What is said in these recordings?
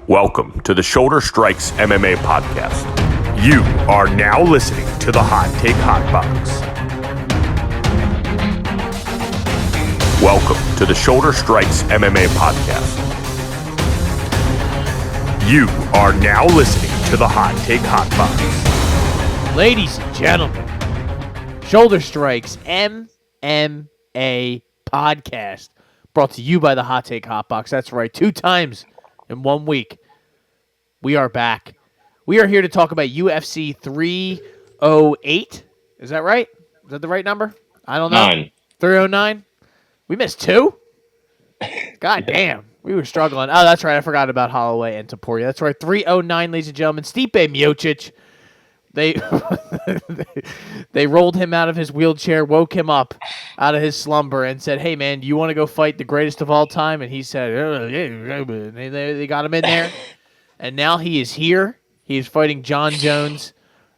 Welcome to the Shoulder Strikes MMA Podcast. You are now listening to the Hot Take Hot Box. Welcome to the Shoulder Strikes MMA Podcast. You are now listening to the Hot Take Hot Box. Ladies and gentlemen, Shoulder Strikes MMA Podcast, brought to you by the Hot Take Hot Box. That's right, 2 times in 1 week. We are back. We are here to talk about UFC 308. Is that right? Is that the right number? I don't know. 9. 309? We missed 2? God damn. We were struggling. Oh, that's right. I forgot about Holloway and Taporia. That's right. 309, ladies and gentlemen. Stipe Miocic. They rolled him out of his wheelchair, woke him up out of his slumber, and said, "Hey, man, do you want to go fight the greatest of all time?" And he said, "Yeah." They got him in there, and now he is here. He is fighting Jon Jones.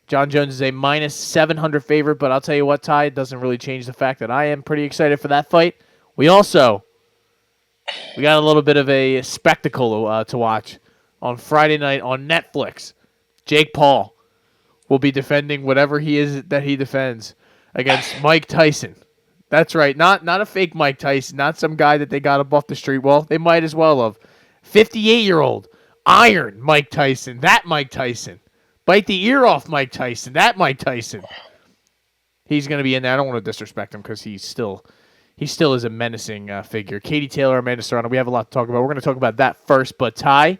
Jon Jones is a minus 700 favorite, but I'll tell you what, Ty, it doesn't really change the fact that I am pretty excited for that fight. We got a little bit of a spectacle to watch on Friday night on Netflix. Jake Paul will be defending whatever he is that he defends against Mike Tyson. That's right. Not a fake Mike Tyson, not some guy that they got up off the street. Well, they might as well have. 58-year-old Iron Mike Tyson. That Mike Tyson. Bite the ear off Mike Tyson. That Mike Tyson. He's going to be in there. I don't want to disrespect him because he still is a menacing figure. Katie Taylor, Amanda Serrano. We have a lot to talk about. We're going to talk about that first. But Ty,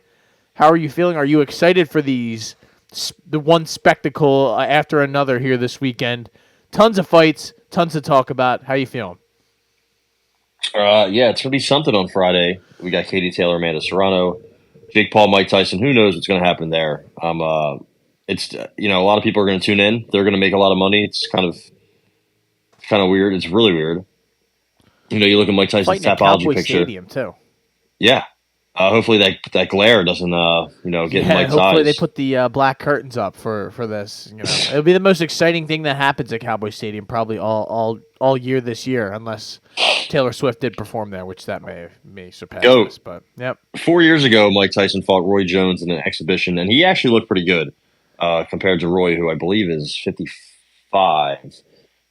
how are you feeling? Are you excited for the one spectacle after another here this weekend? Tons of fights, tons to talk about. How you feeling? Yeah, it's going to be something on Friday. We got Katie Taylor, Amanda Serrano, Jake Paul, Mike Tyson. Who knows what's going to happen there? It's a lot of people are going to tune in. They're going to make a lot of money. It's kind of weird. It's really weird. You look at Mike Tyson's Tapology picture. Stadium too. Yeah. Hopefully that glare doesn't get in Mike's eyes. Hopefully they put the black curtains up for this. It'll be the most exciting thing that happens at Cowboy Stadium probably all year this year, unless Taylor Swift did perform there, which that may surpass this. But yep. 4 years ago, Mike Tyson fought Roy Jones in an exhibition, and he actually looked pretty good compared to Roy, who I believe is 55.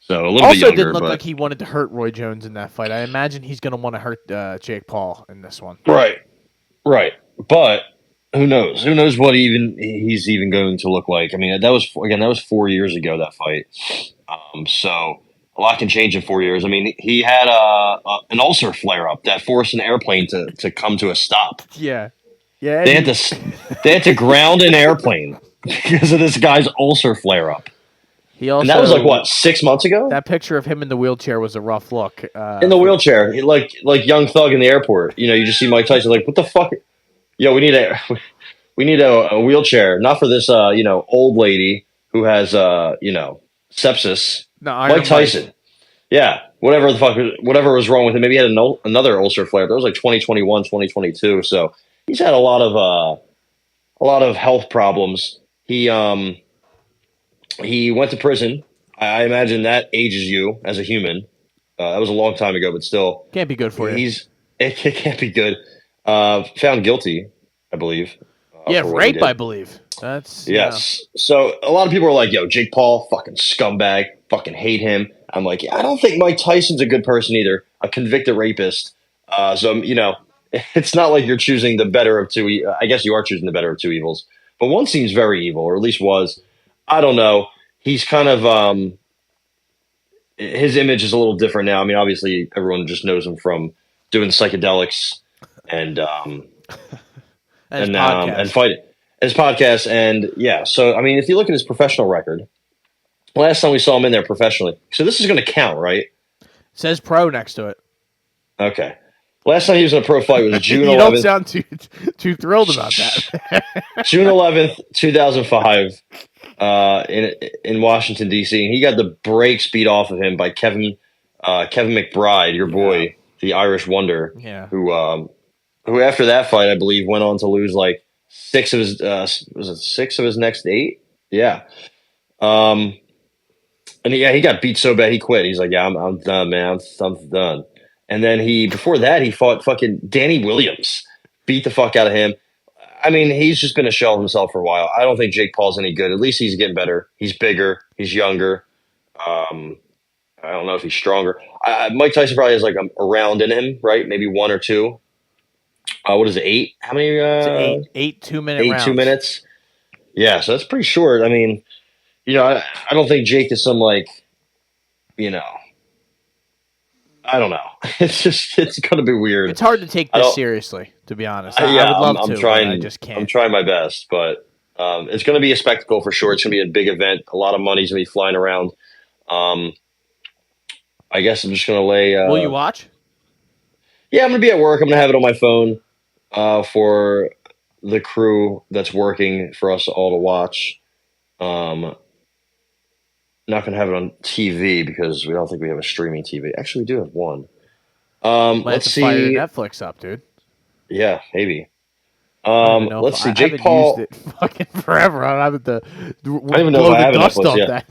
So a little bit younger. Also didn't look like he wanted to hurt Roy Jones in that fight. I imagine he's going to want to hurt Jake Paul in this one. Right. But who knows? Who knows what he's even going to look like? I mean, that was 4 years ago, that fight. So a lot can change in 4 years. I mean, he had an ulcer flare up that forced an airplane to come to a stop. Yeah. They had to ground an airplane because of this guy's ulcer flare up. And that was 6 months ago? That picture of him in the wheelchair was a rough look. In the wheelchair, like Young Thug in the airport. You just see Mike Tyson like, what the fuck? Yo, we need a wheelchair, not for this old lady who has sepsis. No, Mike Tyson. Yeah, whatever was wrong with him. Maybe he had another ulcer flare. That was like 2021, 2022. So he's had a lot of health problems. He went to prison. I imagine that ages you as a human. That was a long time ago, but still. Can't be good for you. It can't be good. Found guilty, I believe. Rape, I believe. That's yes. Yeah. So a lot of people are like, yo, Jake Paul, fucking scumbag, fucking hate him. I'm like, I don't think Mike Tyson's a good person either. A convicted rapist. So, it's not like you're choosing the better of two. I guess you are choosing the better of two evils. But one seems very evil, or at least was. I don't know. He's kind of his image is a little different now. I mean, obviously, everyone just knows him from doing psychedelics and fighting his podcast. And yeah, so I mean, if you look at his professional record, last time we saw him in there professionally, so this is going to count, right? It says pro next to it. Okay. Last time he was in a pro fight was June 11th. You don't sound too thrilled about that. June 11th, 2005. In Washington D.C. and he got the brakes beat off of him by Kevin McBride, your boy, the Irish Wonder, who after that fight I believe went on to lose like 6 of his next 8? Yeah. And he got beat so bad he quit. He's like, yeah, I'm done, man. I'm done. And then before that he fought fucking Danny Williams, beat the fuck out of him. I mean, he's just been a shell of himself for a while. I don't think Jake Paul's any good. At least he's getting better. He's bigger. He's younger. I don't know if he's stronger. Mike Tyson probably has like a round in him, right? Maybe 1 or 2. What is it? 8? How many? Eight 2-minute rounds. 2 minutes. Yeah, so that's pretty short. I mean, I don't think Jake is some like, I don't know. It's going to be weird. It's hard to take this seriously, to be honest. I would love I'm to, trying, but I just can't. I'm trying my best, but it's going to be a spectacle for sure. It's going to be a big event. A lot of money's going to be flying around. I guess I'm just going to lay. Will you watch? Yeah, I'm going to be at work. I'm going to have it on my phone for the crew that's working for us all to watch. Not going to have it on TV because we don't think we have a streaming TV. Actually, we do have one. Let's see. Fire Netflix up, dude. Yeah, maybe. Let's see. I Jake haven't Paul. used it fucking forever. I don't have to I don't even know if I have dust Netflix off yet. that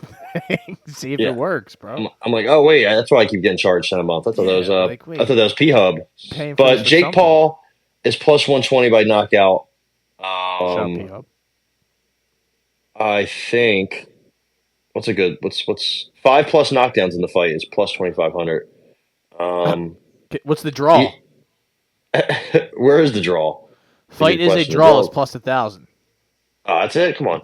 thing. See if it works, bro. I'm like, oh wait, that's why I keep getting charged $10 a month. I thought that was I thought that was P Hub. But Jake Paul is plus 120 by knockout. I think. What's 5+ knockdowns in the fight is plus 2,500. What's the draw? Where is the draw? Fight is a draw. Is plus 1,000. Oh, that's it. Come on.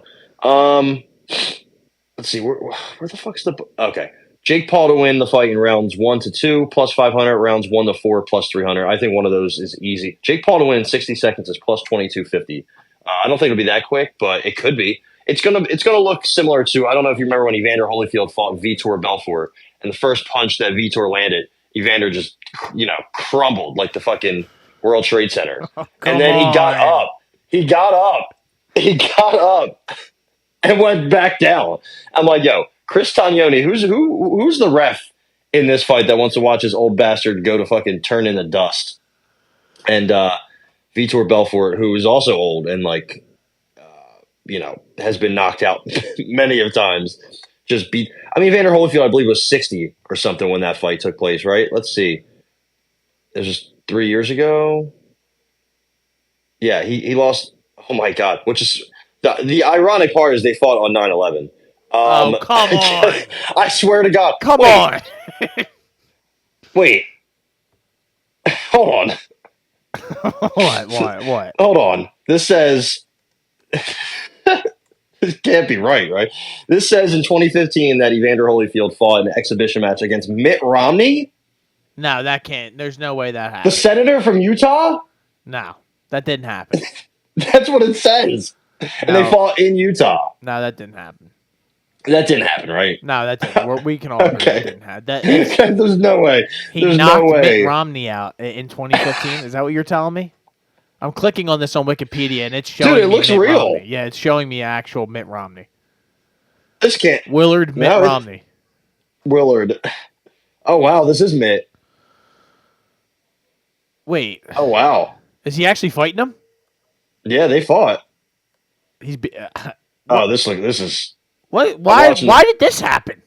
Let's see. Where the fuck's the? Okay, Jake Paul to win the fight in rounds 1 to 2 plus 500. Rounds 1 to 4 plus 300. I think one of those is easy. Jake Paul to win in 60 seconds is plus 2,250. I don't think it'll be that quick, but it could be. It's gonna look similar to, I don't know if you remember when Evander Holyfield fought Vitor Belfort, and the first punch that Vitor landed, Evander just crumbled like the fucking World Trade Center. And then he got up and went back down. I'm like, yo, Chris Tognoni, who's the ref in this fight that wants to watch his old bastard go to fucking turn into dust? And Vitor Belfort, who is also old and like has been knocked out many of times. Just beat. I mean, Evander Holyfield, I believe, was 60 or something when that fight took place, right? Let's see. It was just 3 years ago. Yeah, he lost. Oh my God! Which is the ironic part is they fought on 9/11. Oh, come on! I swear to God! Come on! Wait. Hold on. What? Hold on. This says. This can't be right? This says in 2015 that Evander Holyfield fought an exhibition match against Mitt Romney? No, that can't. There's no way that happened. The senator from Utah? No, that didn't happen. That's what it says. And they fought in Utah. No, that didn't happen. That didn't happen, right? No, that didn't. We can all agree that didn't happen. There's no way. He knocked Mitt Romney out in 2015. Is that what you're telling me? I'm clicking on this on Wikipedia, and it's showing me. Dude, it looks real. Romney. Yeah, it's showing me actual Mitt Romney. This can't. Willard Mitt Romney. Willard. Oh, wow. This is Mitt. Wait. Oh, wow. Is he actually fighting him? Yeah, they fought. This is. What? Why did this happen?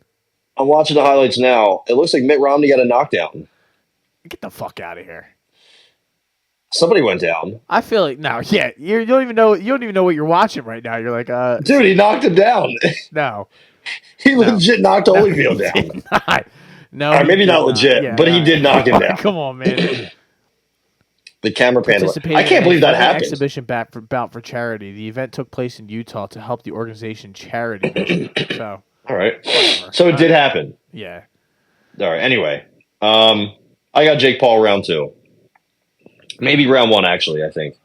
I'm watching the highlights now. It looks like Mitt Romney got a knockdown. Get the fuck out of here. Somebody went down. I feel like you don't even know what you're watching right now. You're like, dude, he knocked him down. No, he legit knocked Holyfield down. No, or maybe not legit, but he did knock him down. Come on, man. The camera panel. I can't believe that happened. Exhibition bout for charity. The event took place in Utah to help the organization Charity Mission. So, all right. Whatever. So it did happen. Yeah. All right. Anyway, I got Jake Paul round 2. Maybe round 1, actually, I think.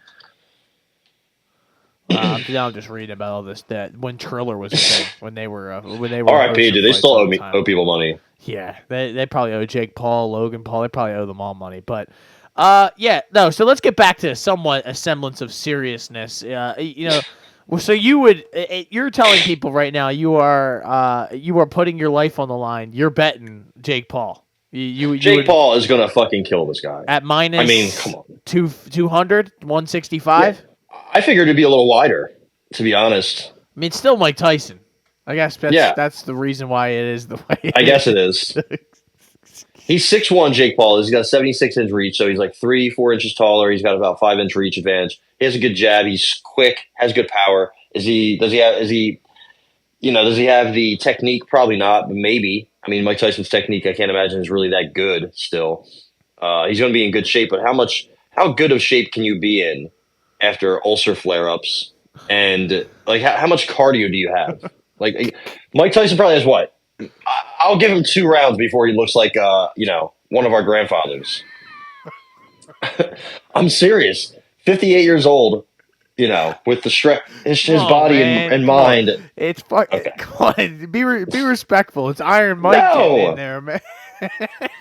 I'm just reading about all this. That when Triller was a thing, when they were R.I.P. Dude, they still owe people money. Yeah, they probably owe Jake Paul, Logan Paul. They probably owe them all money. But So let's get back to somewhat a semblance of seriousness. So you're telling people right now you are putting your life on the line. You're betting Jake Paul. Jake Paul is going to fucking kill this guy. At minus, I mean, come on. 200, 165? Yeah. I figured it'd be a little wider, to be honest. I mean, it's still Mike Tyson. I guess that's the reason why it is the way I guess it is. He's 6'1", Jake Paul. He's got a 76-inch reach, so he's like 3-4 inches taller. He's got about 5-inch reach advantage. He has a good jab. He's quick, has good power. Does he have the technique? Probably not, but maybe. I mean, Mike Tyson's technique, I can't imagine is really that good still. He's going to be in good shape, but how good of shape can you be in after ulcer flare-ups? And like, how much cardio do you have? Like, Mike Tyson probably has what? I'll give him 2 rounds before he looks like, one of our grandfathers. I'm serious. 58 years old, with the stress, his body and mind. It's fucking. Okay. Come on, be respectful. It's Iron Mike getting in there, man.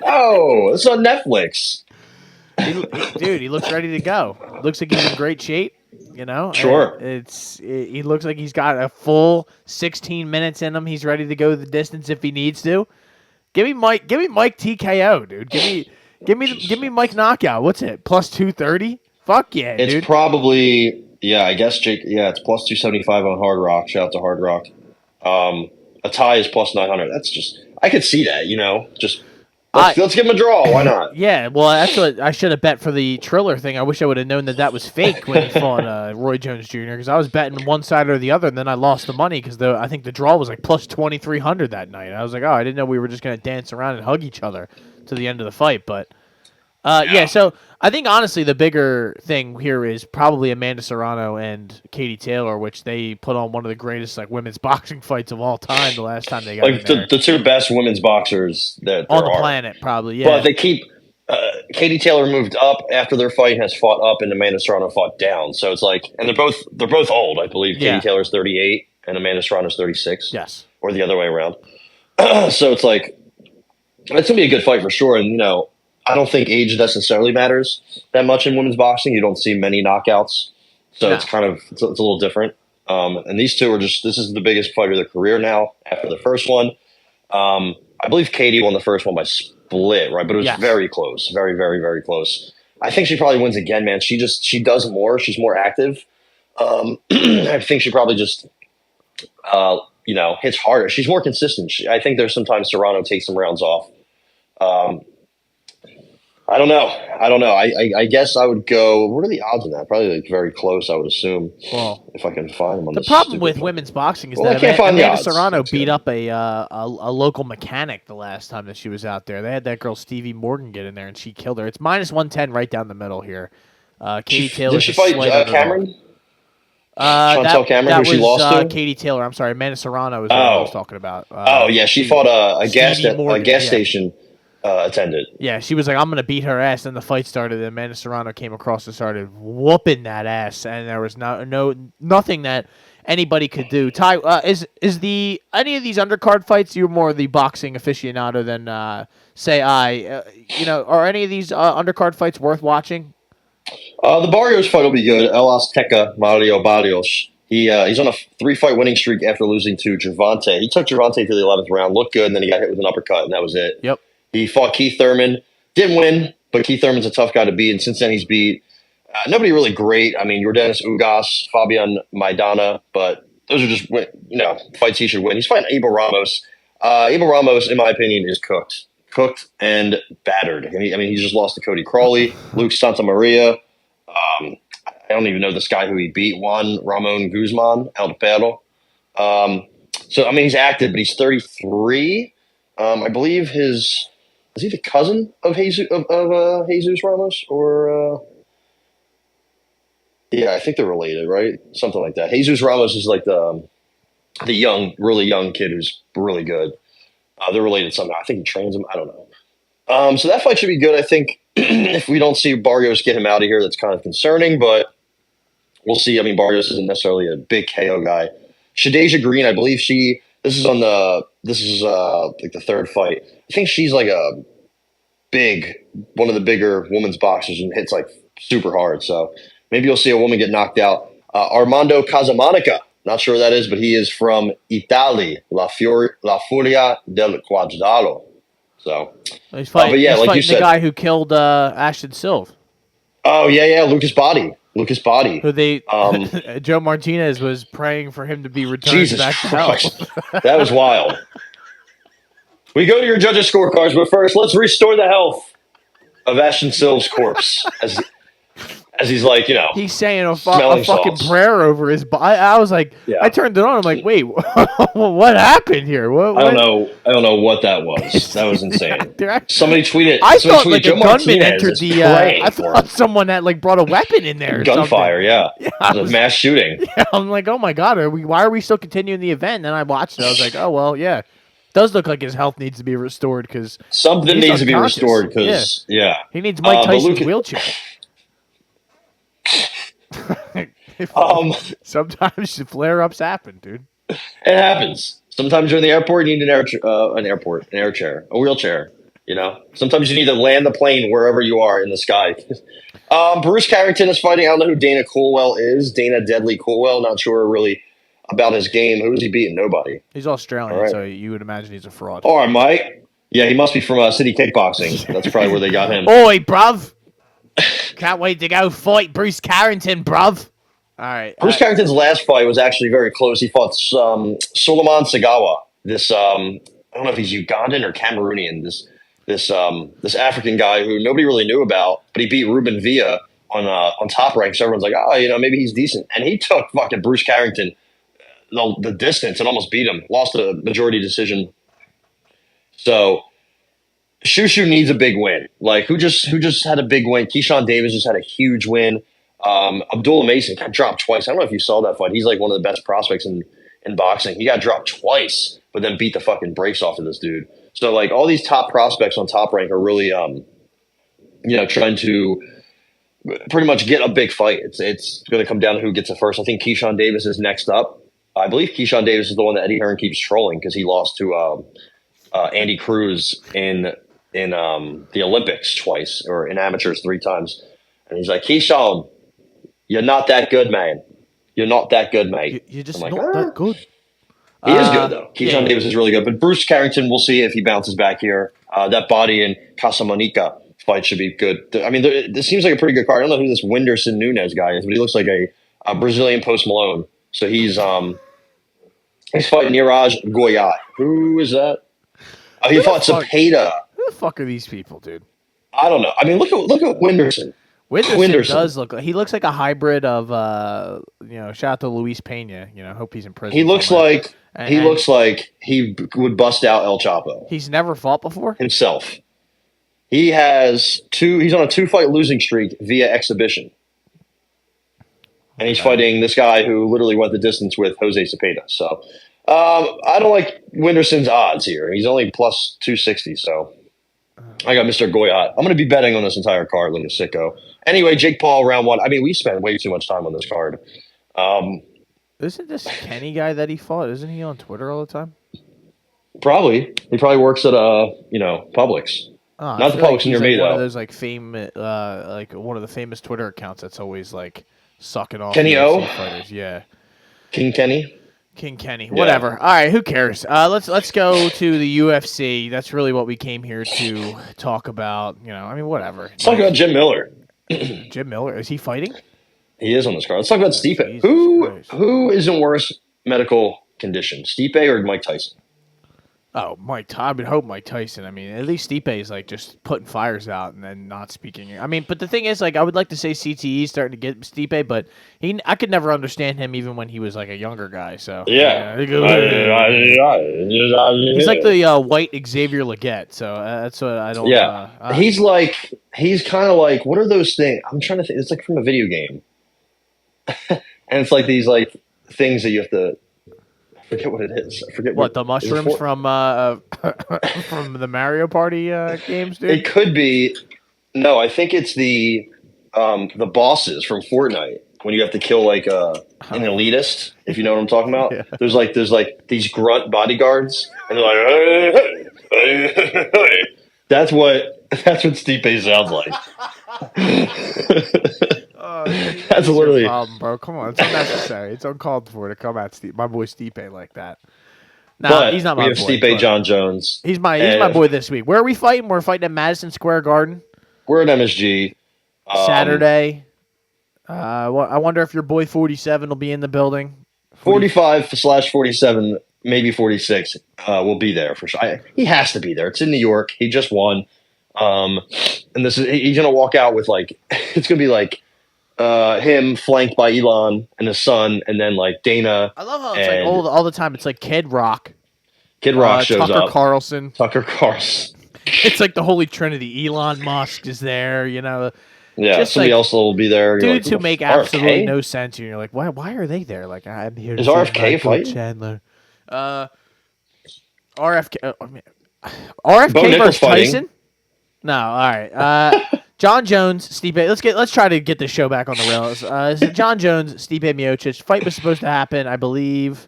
No, it's on Netflix. Dude, he looks ready to go. Looks like he's in great shape. Sure. He looks like he's got a full 16 minutes in him. He's ready to go the distance if he needs to. Give me Mike TKO, dude. Give me Mike knockout. What's it? Plus 230? Fuck yeah, dude. It's probably I guess Jake. Yeah, it's plus 275 on Hard Rock. Shout out to Hard Rock. A tie is plus 900. That's just I could see that. Just. Let's give him a draw. Why not? Yeah, well, that's what I should have bet for the Triller thing. I wish I would have known that was fake when he fought Roy Jones Jr. because I was betting one side or the other, and then I lost the money because I think the draw was like plus 2,300 that night. I was like, I didn't know we were just going to dance around and hug each other to the end of the fight. But, so I think, honestly, the bigger thing here is probably Amanda Serrano and Katie Taylor, which they put on one of the greatest women's boxing fights of all time the last time they got in there. The 2 best women's boxers that on the planet, probably, yeah. But they keep Katie Taylor moved up after their fight, has fought up, and Amanda Serrano fought down. So it's like, and they're both old, I believe. Katie Taylor's 38 and Amanda Serrano's 36. Yes. Or the other way around. So it's like, it's going to be a good fight for sure. And, I don't think age necessarily matters that much in women's boxing. You don't see many knockouts. So it's kind of, it's a little different. And these two this is the biggest fight of their career now after the first one. I believe Katie won the first one by split, right? But it was very close. Very, very, very close. I think she probably wins again, man. She does more. She's more active. I think she probably just, hits harder. She's more consistent. I think there's sometimes Serrano takes some rounds off. I don't know. I guess I would go. What are the odds on that? Probably very close, I would assume. Well, if I can find them on the problem with women's boxing is that Amanda Serrano beat up a local mechanic the last time that she was out there. They had that girl Stevie Morgan get in there, and she killed her. It's minus 110 right down the middle here. Katie Taylor. Did she fight Cameron? Chantel Cameron, who she lost to? Katie Taylor. I'm sorry, Amanda Serrano is what I was talking about. She fought a gas station. Attendant. Yeah, she was like, I'm going to beat her ass. Then the fight started, and Amanda Serrano came across and started whooping that ass, and there was nothing that anybody could do. Ty, is any of these undercard fights, you're more the boxing aficionado than, are any of these undercard fights worth watching? The Barrios fight will be good. El Azteca, Mario Barrios. He's on a 3-fight winning streak after losing to Gervonta. He took Gervonta to the 11th round, looked good, and then he got hit with an uppercut, and that was it. Yep. He fought Keith Thurman. Didn't win, but Keith Thurman's a tough guy to beat. And since then, he's beat nobody really great. I mean, Yordenis Ugas, Fabian Maidana, but those are just, fights he should win. He's fighting Abel Ramos. Abel Ramos, in my opinion, is cooked and battered. And he just lost to Cody Crawley, Luke Santamaria. I don't even know this guy who he beat. Juan Ramon Guzman, El Perro. He's active, but he's 33. I believe is he the cousin of Jesus Ramos or I think they're related, right? Something like that. Jesus Ramos is like the really young kid who's really good. They're related somehow. I think he trains him. I don't know. So that fight should be good. I think if we don't see Barrios get him out of here, that's kind of concerning, but we'll see. I mean, Barrios isn't necessarily a big KO guy. Shadeja Green, I believe this is like the third fight. I think she's like one of the bigger women's boxers and hits like super hard. So maybe you'll see a woman get knocked out. Armando Casamonica, not sure who that is, but he is from Italy, La Furia del Quadrado. So he's fighting, like you said, the guy who killed Ashton Silva. Oh yeah, Lucas Body. Who they Joe Martinez was praying for him to be returned back to health. That was wild. We go to your judges' scorecards, but first, let's restore the health of Ashton Silva's corpse as he's like, He's saying a smelling fucking salts. prayer over his body. I was like, Yeah. I turned it on. I'm like, wait, what happened here? What? I don't know what that was. That was insane. Somebody tweeted. I thought tweeted, like Joe a gunman Martinez entered is the. praying I for thought him. someone had like brought a weapon in there. Or Gunfire, something. yeah. I It was was- a mass shooting. Yeah, I'm like, oh my god, why are we still continuing the event? And then I watched it. I was like, oh well, yeah. Does look like his health needs to be restored because Something needs to be unconscious. restored because, he needs Mike but Tyson's Luke- wheelchair. Sometimes the flare-ups happen, dude. It happens. Sometimes you're in the airport, you need an air chair, a wheelchair. Sometimes you need to land the plane wherever you are in the sky. Bruce Carrington is fighting. I don't know who Dana Coolwell is. Dana Deadly Coolwell. Not sure really about his game. Who is he beating? Nobody. He's Australian, right. so you would imagine he's a fraud. All right, Mike. Yeah, he must be from City Kickboxing. That's probably where they got him. Oi, bruv. Can't wait to go fight Bruce Carrington, bruv. All right. Bruce Carrington's last fight was actually very close. He fought Suleiman Sagawa. This I don't know if he's Ugandan or Cameroonian. This African guy who nobody really knew about, but he beat Ruben Villa on Top Rank. So everyone's like, oh, maybe he's decent. And he took fucking Bruce Carrington the distance and almost beat him. Lost a majority decision. So Shushu needs a big win. Like who just had a big win? Keyshawn Davis just had a huge win. Abdullah Mason got dropped twice. I don't know if you saw that fight. He's like one of the best prospects in boxing. He got dropped twice, but then beat the fucking brakes off of this dude. So like all these top prospects on Top Rank are really trying to pretty much get a big fight. It's going to come down to who gets it first. I think Keyshawn Davis is next up. I believe Keyshawn Davis is the one that Eddie Hearn keeps trolling because he lost to Andy Cruz in the Olympics twice or in amateurs 3 times. And he's like, Keyshawn, you're not that good, man. You're not that good, mate. You're just I'm not like, that good. He is good, though. Keyshawn Davis is really good. But Bruce Carrington, we'll see if he bounces back here. That body and Casamanica fight should be good. I mean, this seems like a pretty good card. I don't know who this Whindersson Nunes guy is, but he looks like a Brazilian Post Malone. So he's fighting Niraj Goyat. Who is that? He fought Cepeda. Who the fuck are these people, dude? I don't know. I mean, look at Whindersson. Whindersson does look like a hybrid of shout out to Luis Pena. Hope he's in prison. He looks somewhere. like he would bust out El Chapo. He's never fought before himself. He has he's on a 2-fight losing streak via exhibition. And he's fighting this guy who literally went the distance with Jose Cepeda. So I don't like Whindersson's odds here. He's only plus 260, so I got Mr. Goyat. I'm going to be betting on this entire card like a sicko. Anyway, Jake Paul, round 1. I mean, we spent way too much time on this card. Isn't this Kenny guy that he fought? Isn't he on Twitter all the time? Probably. He probably works at Publix. Not the Publix near me, though. One of those like one of the famous Twitter accounts that's always like sucking off Kenny UFC O? fighters. Yeah. King Kenny? King Kenny. Whatever. All right, who cares? Let's go to the UFC. That's really what we came here to talk about. Whatever. Let's talk about Jim Miller. Jim Miller, is he fighting? He is on this card. Let's talk about Stipe. Jesus Who is in worse medical condition, Stipe or Mike Tyson? Oh, I would hope Mike Tyson. I mean, at least Stipe is like just putting fires out and then not speaking. I mean, but the thing is, like, I would like to say CTE is starting to get Stipe, but I could never understand him even when he was like a younger guy. So yeah. He's like the white Xavier Leggett. So that's what I don't. Yeah, he's kind of like, what are those things? I'm trying to think. It's like from a video game, and it's like these like things that you have to. I forget what it is. I forget what the mushrooms from the Mario Party games, dude. It could be. No, I think it's the bosses from Fortnite when you have to kill like an elitist. If you know what I'm talking about. Yeah. There's like these grunt bodyguards, and they're like, hey. That's what Stipe sounds like. That's literally problem, bro. Come on, it's unnecessary. It's uncalled for to come at my boy Stipe like that. Nah, but he's not my boy. We have Stipe Jon Jones. He's my boy this week. Where are we fighting? We're fighting at Madison Square Garden. We're at MSG. Saturday. I wonder if your boy 47 will be in the building. 45/47 maybe 46, will be there for sure. He has to be there. It's in New York. He just won. And he's going to walk out with like, it's going to be like him flanked by Elon and his son, and then like Dana. I love how it's like all the time. It's like Kid Rock. Kid Rock shows Tucker up. Carlson. Tucker Carlson. It's like the Holy Trinity. Elon Musk is there, Yeah, just somebody else will be there. Dudes who make absolutely no sense. And you're like, why are they there? Like, I'm here to Is see RFK fighting? Chandler. RFK. RFK versus Tyson? No, all right. Jon Jones, Stipe. Let's try to get this show back on the rails. So Jon Jones, Stipe Miocic. Fight was supposed to happen, I believe,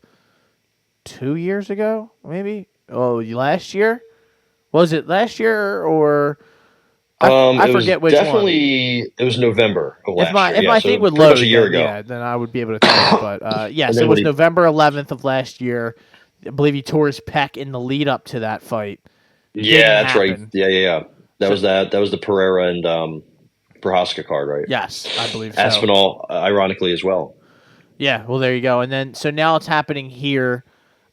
2 years ago, maybe. Oh, last year? Was it last year or? I forget which definitely, one. It was November of last year. If my thing would load, a year ago. Then I would be able to tell you. But yes, it was November 11th of last year. I believe he tore his pec in the lead up to that fight. Yeah, that's right. Yeah. That was the Pereira and Prohaska card, right? Yes, I believe so. Aspinall, ironically, as well. Yeah, well, there you go. And then, so now it's happening here.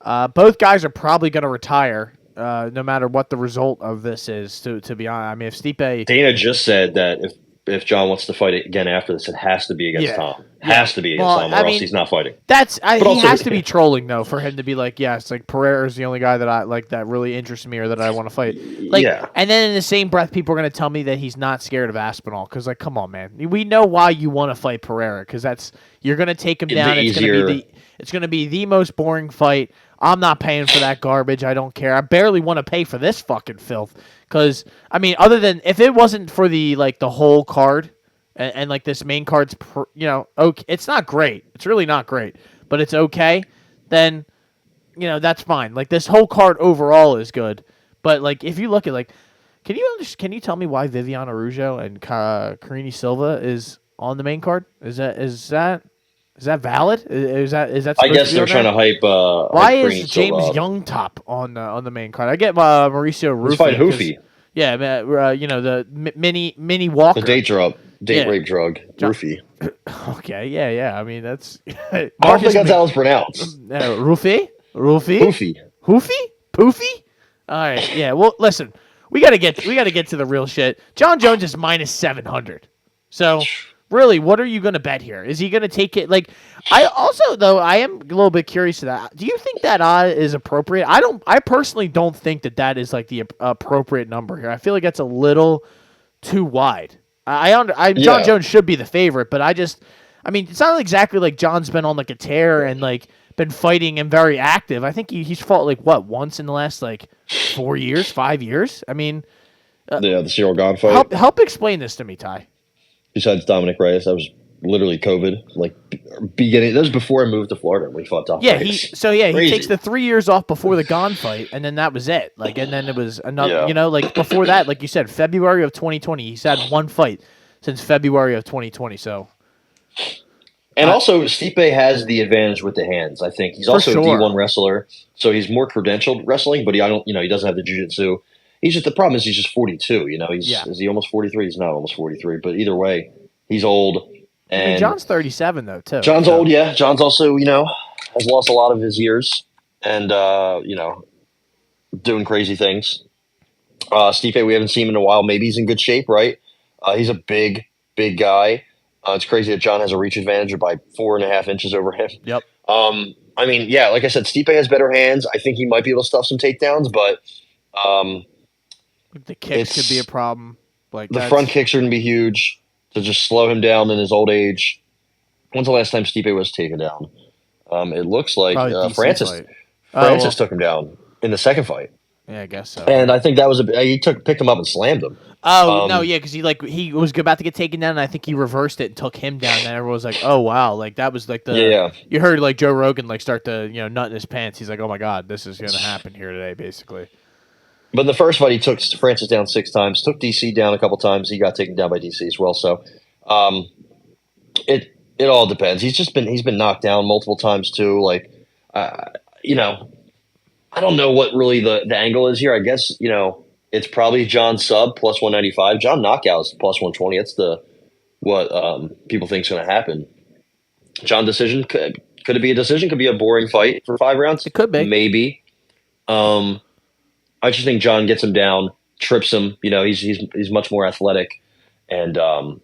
Both guys are probably going to retire, no matter what the result of this is, to be honest. I mean, if Stipe... Dana just said that if Jon wants to fight again after this, it has to be against Tom. Has to be against Tom, or else he's not fighting. He has to be trolling, though, for him to be like, yes, like, Pereira is the only guy that I like that really interests me or that I want to fight. Like, and then in the same breath, people are going to tell me that he's not scared of Aspinall, because, like, come on, man. We know why you want to fight Pereira, because you're going to take him down. It's going to be the most boring fight. I'm not paying for that garbage. I don't care. I barely want to pay for this fucking filth. Because, I mean, other than, if it wasn't for the whole card, and like this main card's, okay, it's not great. It's really not great. But it's okay. Then, that's fine. Like, this whole card overall is good. But, like, if you look at, like, can you tell me why Viviane Araújo and Karine Silva is on the main card? Is that valid? Is that? I guess they're trying to hype. Why is James Youngtop on the main card? I get Mauricio Rufy. He's fighting Hoofy. Yeah, the mini Walker. The date rape drug, Rufy. Okay, yeah. I mean, that's. I don't think that's how it's pronounced. Rufy. Hoofy. Poofy. All right. Yeah. Well, listen. We gotta get to the real shit. Jon Jones is minus 700. So. Really, what are you going to bet here? Is he going to take it? Like, I am a little bit curious to that. Do you think that odd is appropriate? I personally don't think that is like the appropriate number here. I feel like that's a little too wide. Jon Jones should be the favorite, but I mean, it's not exactly like Jon's been on like a tear and like been fighting and very active. I think he's fought like once in the last like 5 years. I mean, the Cyril Gane fight. Help explain this to me, Ty. Besides Dominic Reyes, that was literally COVID. Like beginning, that was before I moved to Florida when he fought Dominic Reyes. He takes the 3 years off before the Gane fight, and then that was it. Like, and then it was another. Like before that, like you said, February of 2020, he's had one fight since February of 2020. So, and also Stipe has the advantage with the hands. I think he's also a D1 wrestler, so he's more credentialed wrestling. But he doesn't have the jiu-jitsu. The problem is he's just 42. Is he almost 43? He's not almost 43, but either way, he's old. And Jon's 37 though too. Jon's old, yeah. Jon's also has lost a lot of his years and doing crazy things. Stipe, we haven't seen him in a while. Maybe he's in good shape, right? He's a big guy. It's crazy that Jon has a reach advantage of by 4.5 inches over him. Yep. I mean, yeah, like I said, Stipe has better hands. I think he might be able to stuff some takedowns, but. The kicks could be a problem. Like the front kicks are going to be huge to just slow him down in his old age. When's the last time Stipe was taken down? It looks like Francis took him down in the second fight. Yeah, I guess so. And I think that was picked him up and slammed him. Oh no, yeah, because he was about to get taken down, and I think he reversed it and took him down. And everyone was like, "Oh wow!" Like that was like you heard like Joe Rogan like start to nut in his pants. He's like, "Oh my god, this is going to happen here today," basically. But in the first fight, he took Francis down 6 times, took DC down a couple times. He got taken down by DC as well. So it all depends. He's been knocked down multiple times too. Like I don't know what really the angle is here. I guess it's probably Jon sub plus 195. Jon knockout is plus 120. That's what people think is going to happen. Jon decision could Could it be a decision? Could be a boring fight for 5 rounds? It could be. Maybe. I just think Jon gets him down, trips him. He's much more athletic, and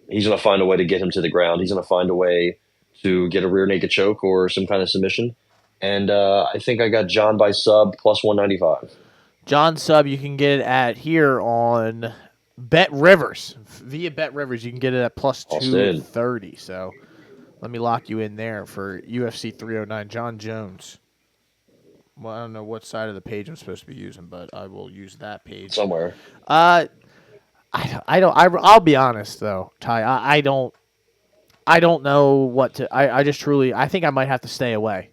he's going to find a way to get him to the ground. He's going to find a way to get a rear naked choke or some kind of submission. And I think I got Jon by sub plus 195. Jon sub, you can get it at here on Bet Rivers. Via Bet Rivers, you can get it at plus 230. So let me lock you in there for UFC 309. Jon Jones. Well, I don't know what side of the page I'm supposed to be using, but I will use that page somewhere. I don't. I'll be honest though, Ty. I don't know what to. I just truly. I think I might have to stay away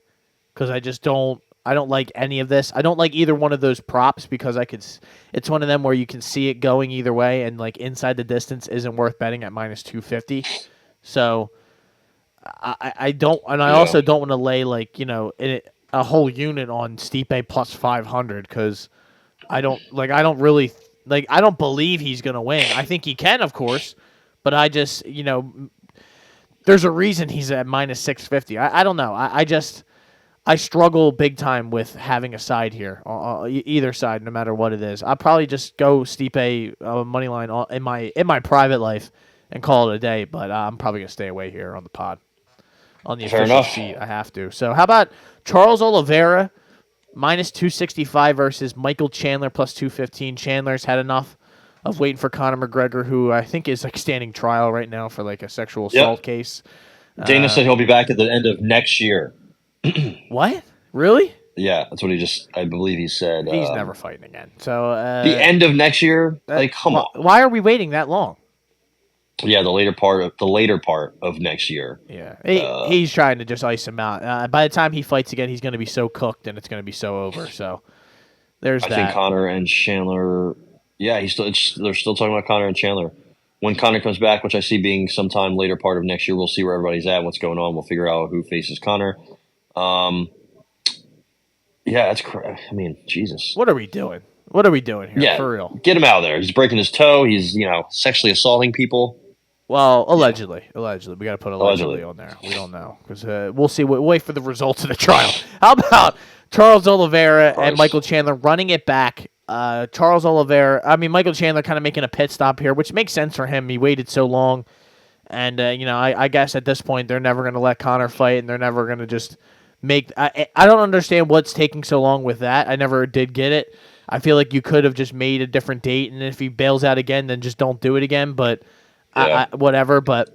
because I just don't. I don't like any of this. I don't like either one of those props because it's one of them where you can see it going either way, and like inside the distance isn't worth betting at minus 250. So I don't, and I also don't want to lay a whole unit on Stipe plus 500 because I don't believe he's gonna win. I think he can, of course, but I just there's a reason he's at minus 650. I don't know. I struggle big time with having a side here, either side, no matter what it is. I'll probably just go Stipe money line in my private life and call it a day. But I'm probably gonna stay away here on the pod, on the official sheet. I have to. So how about Charles Oliveira minus 265 versus Michael Chandler plus 215? Chandler's had enough of waiting for Conor McGregor, who I think is standing trial right now for a sexual assault case. Dana said he'll be back at the end of next year. What? Really? Yeah, that's what I believe he said. He's never fighting again. So the end of next year? Come on. Why are we waiting that long? Yeah, the later part of next year. Yeah, he's trying to just ice him out. By the time he fights again, he's going to be so cooked and it's going to be so over. So there's that. I think Conor and Chandler. Yeah, they're still talking about Conor and Chandler. When Conor comes back, which I see being sometime later part of next year, we'll see where everybody's at, what's going on. We'll figure out who faces Conor. Yeah, that's correct. I mean, Jesus. What are we doing? What are we doing here? Yeah, for real. Get him out of there. He's breaking his toe. He's sexually assaulting people. Well, allegedly. We got to put allegedly on there. We don't know because we'll see. We'll wait for the results of the trial. How about Charles Oliveira and Michael Chandler running it back? Michael Chandler kind of making a pit stop here, which makes sense for him. He waited so long, and I guess at this point they're never going to let Conor fight, and they're never going to just make. I don't understand what's taking so long with that. I never did get it. I feel like you could have just made a different date, and if he bails out again, then just don't do it again. But whatever. But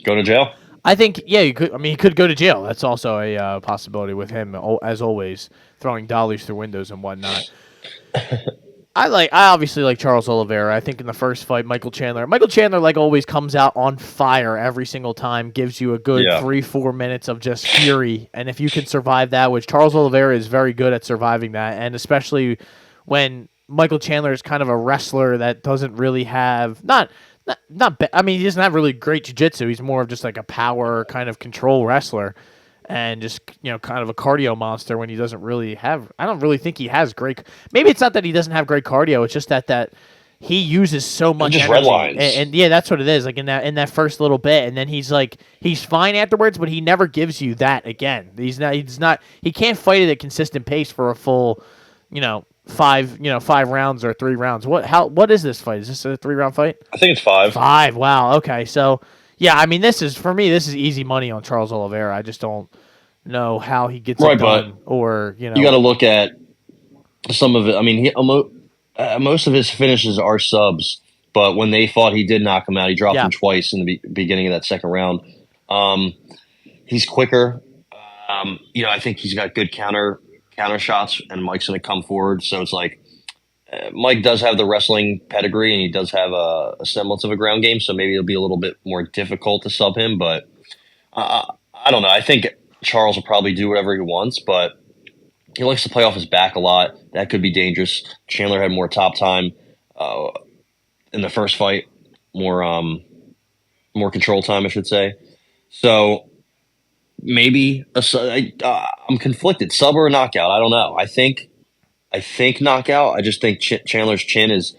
go to jail. I think you could. I mean, he could go to jail. That's also a possibility with him, as always, throwing dollies through windows and whatnot. I obviously like Charles Oliveira. I think in the first fight, Michael Chandler, like always, comes out on fire every single time, gives you a good 3-4 minutes of just fury. And if you can survive that, which Charles Oliveira is very good at surviving that, and especially when Michael Chandler is kind of a wrestler that doesn't really have he doesn't have really great jiu-jitsu. He's more of just like a power kind of control wrestler. And just, kind of a cardio monster when he doesn't really have... I don't really think he has great... Maybe it's not that he doesn't have great cardio. It's just that he uses so much energy. Red lines. And yeah, that's what it is. Like in that first little bit. And then he's fine afterwards, but he never gives you that again. He can't fight at a consistent pace for a full, 5 rounds or 3 rounds. What is this fight? Is this a 3-round fight? I think it's 5. 5. Wow. Okay. So... yeah, I mean, this is easy money on Charles Oliveira. I just don't know how he gets it done, or you got to look at some of it. I mean, most of his finishes are subs, but when they fought, he did knock him out. He dropped him twice in the beginning of that second round. He's quicker. I think he's got good counter shots, and Mike's going to come forward. So it's like Mike does have the wrestling pedigree, and he does have a semblance of a ground game, so maybe it'll be a little bit more difficult to sub him, but I don't know. I think Charles will probably do whatever he wants, but he likes to play off his back a lot. That could be dangerous. Chandler had more top time in the first fight, more control time, I should say. So maybe I'm conflicted. Sub or a knockout? I don't know. I think knockout. I just think Chandler's chin is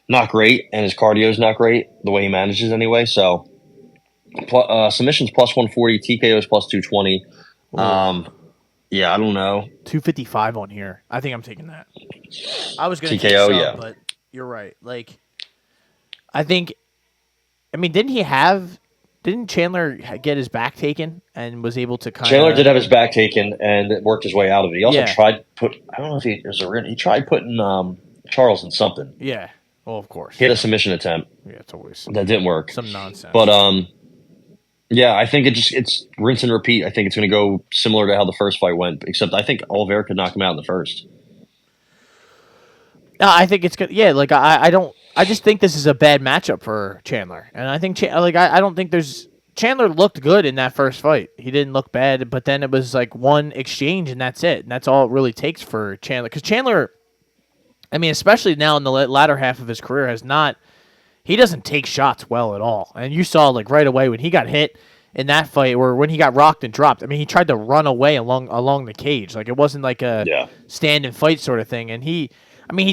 not great, and his cardio is not great, the way he manages anyway. So submissions plus 140, TKOs plus 220. Yeah, I don't know. 255 on here. I think I'm taking that. I was going to take TKO, some, yeah. but you're right. Like, I think, I mean, didn't Chandler get his back taken and was able to kind of... Chandler did have his back taken and worked his way out of it. He also Yeah. tried I don't know if he tried putting Charles in something. Yeah. Well, of course. He had a submission attempt. Yeah, it's always That didn't work. some nonsense. But yeah, I think it's rinse and repeat. I think it's going to go similar to how the first fight went, except I think Oliveira could knock him out in the first. No, I think it's good. Yeah, like I just think this is a bad matchup for Chandler, and I think I don't think there's Chandler looked good in that first fight. He didn't look bad, but then it was like one exchange and that's it, and that's all it really takes for Chandler. Because Chandler, I mean, especially now in the latter half of his career, he doesn't take shots well at all, and you saw like right away when he got hit in that fight or when he got rocked and dropped. I mean, he tried to run away along the cage, like it wasn't like a stand and fight sort of thing, and he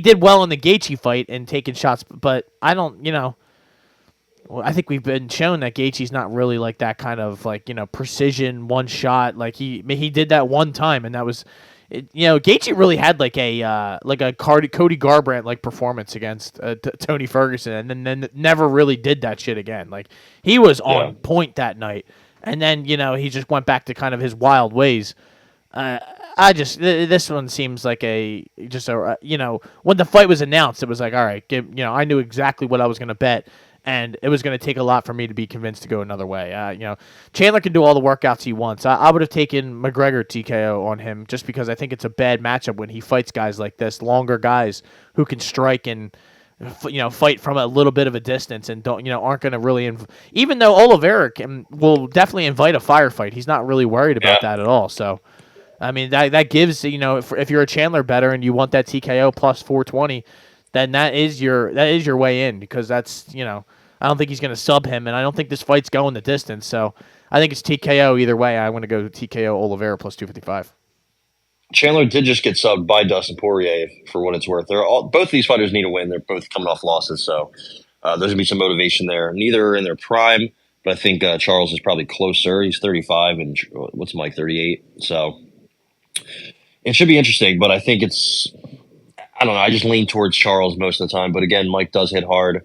did well in the Gaethje fight and taking shots, but I don't, I think we've been shown that Gaethje's not really like that kind of like, precision one shot. Like he did that one time, and that was, Gaethje really had like a Cody Garbrandt like performance against Tony Ferguson, and then never really did that shit again. Like he was on point that night, and then he just went back to kind of his wild ways. This one seems like when the fight was announced, it was like, all right, I knew exactly what I was going to bet, and it was going to take a lot for me to be convinced to go another way. Chandler can do all the workouts he wants. I would have taken McGregor TKO on him just because I think it's a bad matchup when he fights guys like this, longer guys who can strike and fight from a little bit of a distance and aren't going to really even though Oliveira will definitely invite a firefight. He's not really worried about that at all. So. I mean, that gives, if you're a Chandler bettor and you want that TKO plus 420, then that is your way in, because that's, I don't think he's going to sub him, and I don't think this fight's going the distance. So I think it's TKO either way. I want to go TKO Oliveira plus 255. Chandler did just get subbed by Dustin Poirier for what it's worth. Both these fighters need a win. They're both coming off losses, so there's going to be some motivation there. Neither are in their prime, but I think Charles is probably closer. He's 35, and what's Mike, 38? So it should be interesting, but I think I don't know. I just lean towards Charles most of the time. But again, Mike does hit hard,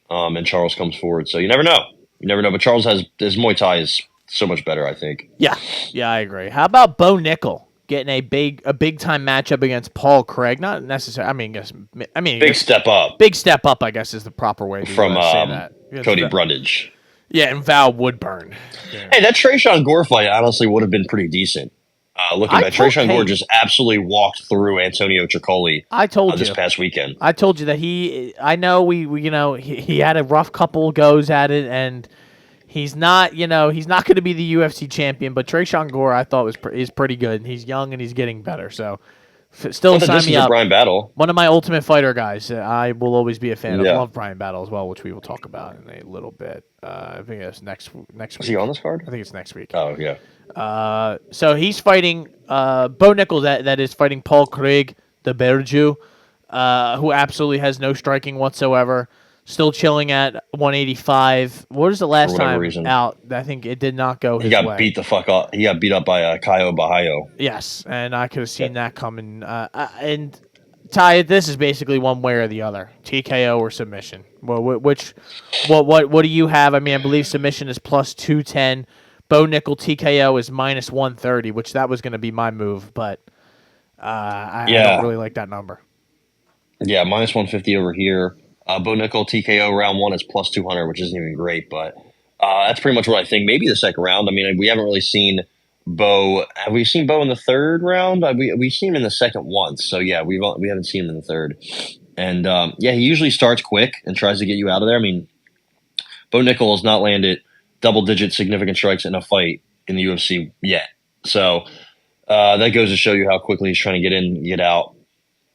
and Charles comes forward. So you never know. But Charles his Muay Thai is so much better, I think. Yeah, I agree. How about Bo Nickel getting a big time matchup against Paul Craig? Not necessarily. Big step up. Big step up, I guess, is the proper way to say that. Cody Brundage. Yeah, and Val Woodburn. Yeah. Hey, that Tresean Gore fight honestly would have been pretty decent. Looking back, Tresean Gore just absolutely walked through Antonio Tricoli. I told you this past weekend. I told you that I know he had a rough couple goes at it, and he's not going to be the UFC champion. But Tresean Gore, I thought is pretty good. He's young and he's getting better. So still sign me up. Brian Battle, one of my Ultimate Fighter guys. I will always be a fan of. Love Brian Battle as well, which we will talk about in a little bit. I think it's next week. Is he on this card? I think it's next week. Oh yeah. So he's fighting Bo Nickel, that is fighting Paul Craig, the Berju, who absolutely has no striking whatsoever. Still chilling at 185. What was the last time out? I think it did not go his way. He got beat the fuck up. He got beat up by Caio Bahayo. Yes, and I could have seen that coming. And Ty, this is basically one way or the other: TKO or submission. Well, what do you have? I mean, I believe submission is plus 210. Bo Nickel TKO is minus 130, which that was going to be my move, but I don't really like that number. Yeah, minus 150 over here. Bo Nickel TKO round one is plus 200, which isn't even great, but that's pretty much what I think. Maybe the second round. I mean, we haven't really seen Bo. Have we seen Bo in the third round? We've seen him in the second once, so yeah, we haven't seen him in the third. And he usually starts quick and tries to get you out of there. I mean, Bo Nickel has not landed double-digit significant strikes in a fight in the UFC yet. So that goes to show you how quickly he's trying to get in and get out.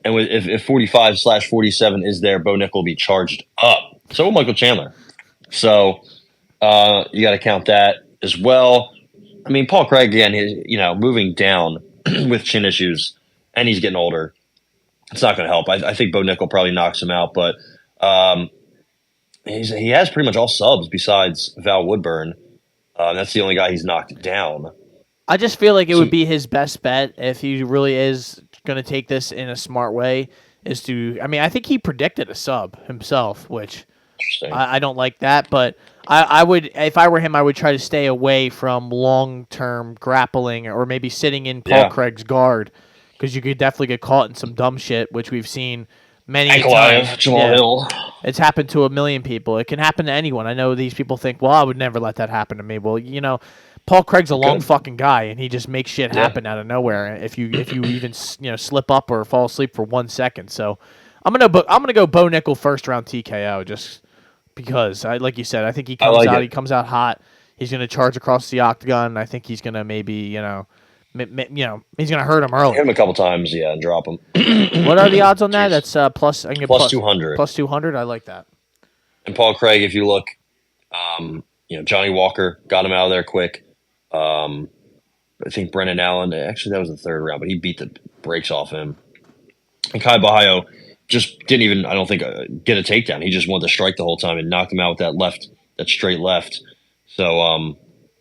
And if 45/47 is there, Bo Nickel will be charged up. So will Michael Chandler. So you got to count that as well. I mean, Paul Craig, again, is moving down with chin issues, and he's getting older. It's not going to help. I think Bo Nickel probably knocks him out, but he has pretty much all subs besides Val Woodburn. That's the only guy he's knocked down. I just feel like it would be his best bet if he really is going to take this in a smart way. Is to, I mean, I think he predicted a sub himself, which I don't like that. But I would, if I were him, I would try to stay away from long-term grappling or maybe sitting in Paul Craig's guard because you could definitely get caught in some dumb shit, which we've seen many times. Jamal Hill. It's happened to a million people. It can happen to anyone. I know these people think, well, I would never let that happen to me. Well, Paul Craig's a long fucking guy, and he just makes shit happen out of nowhere. If you even slip up or fall asleep for 1 second, so I'm gonna go Bo Nickel first round TKO just because like you said, I think he comes out hot. He's gonna charge across the octagon. I think he's gonna maybe he's gonna hurt him early. Hit him a couple times, and drop him. What are the odds on that? That's plus. I can get plus 200. Plus 200. I like that. And Paul Craig, if you look, Johnny Walker got him out of there quick. I think Brennan Allen, actually that was the third round, but he beat the brakes off him. And Kai Bahayo just didn't even, I don't think, get a takedown. He just wanted to strike the whole time and knocked him out with that straight left. So, I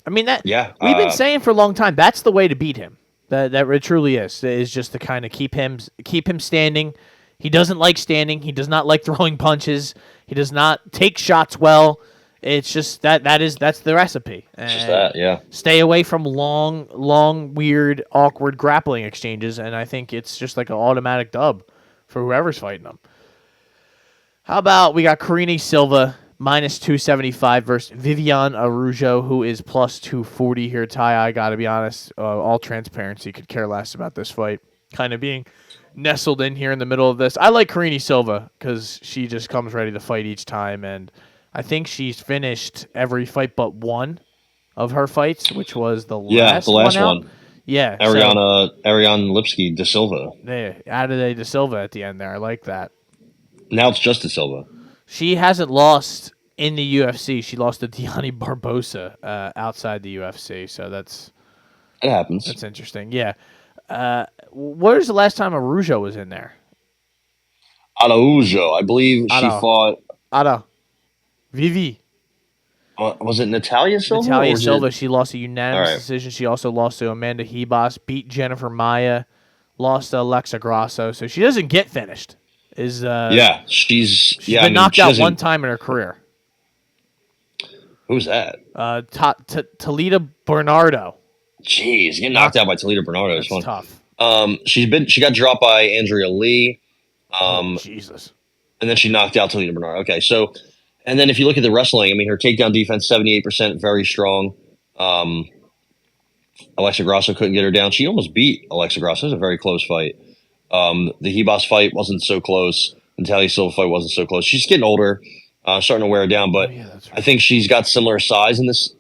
mean, we've been saying for a long time, that's the way to beat him. That it truly is just to kind of keep him standing. He doesn't like standing. He does not like throwing punches. He does not take shots well. It's just that's the recipe. It's just that, yeah. Stay away from long, weird, awkward grappling exchanges, and I think it's just like an automatic dub for whoever's fighting them. How about we got Karine Silva minus 275 versus Viviane Araújo, who is plus 240 here. Ty, I got to be honest, all transparency, could care less about this fight. Kind of being nestled in here in the middle of this. I like Karine Silva because she just comes ready to fight each time, and I think she's finished every fight but one of her fights, which was the last one. Yeah, Ariane Lipski da Silva. Yeah, added da Silva at the end there. I like that. Now it's just da Silva. She hasn't lost in the UFC. She lost to Diani Barbosa outside the UFC, so it happens. That's interesting. Yeah. Where's the last time Araújo was in there? Araújo, I believe she fought. Vivi. Was it Natalia Silva? Natalia Silva. She lost a unanimous decision. She also lost to Amanda Ribas, beat Jennifer Maia, lost to Alexa Grasso. So she doesn't get finished. She's been knocked out one time in her career. Who's that? Talita Bernardo. Jeez, getting knocked out by Talita Bernardo is fun. Tough. She got dropped by Andrea Lee. Jesus. And then she knocked out Talita Bernardo. Okay, so. And then if you look at the wrestling, I mean, her takedown defense, 78%, very strong. Alexa Grasso couldn't get her down. She almost beat Alexa Grasso. It was a very close fight. The Ribas fight wasn't so close. The Natalia Silva fight wasn't so close. She's getting older, starting to wear her down. But right. I think she's got similar size in this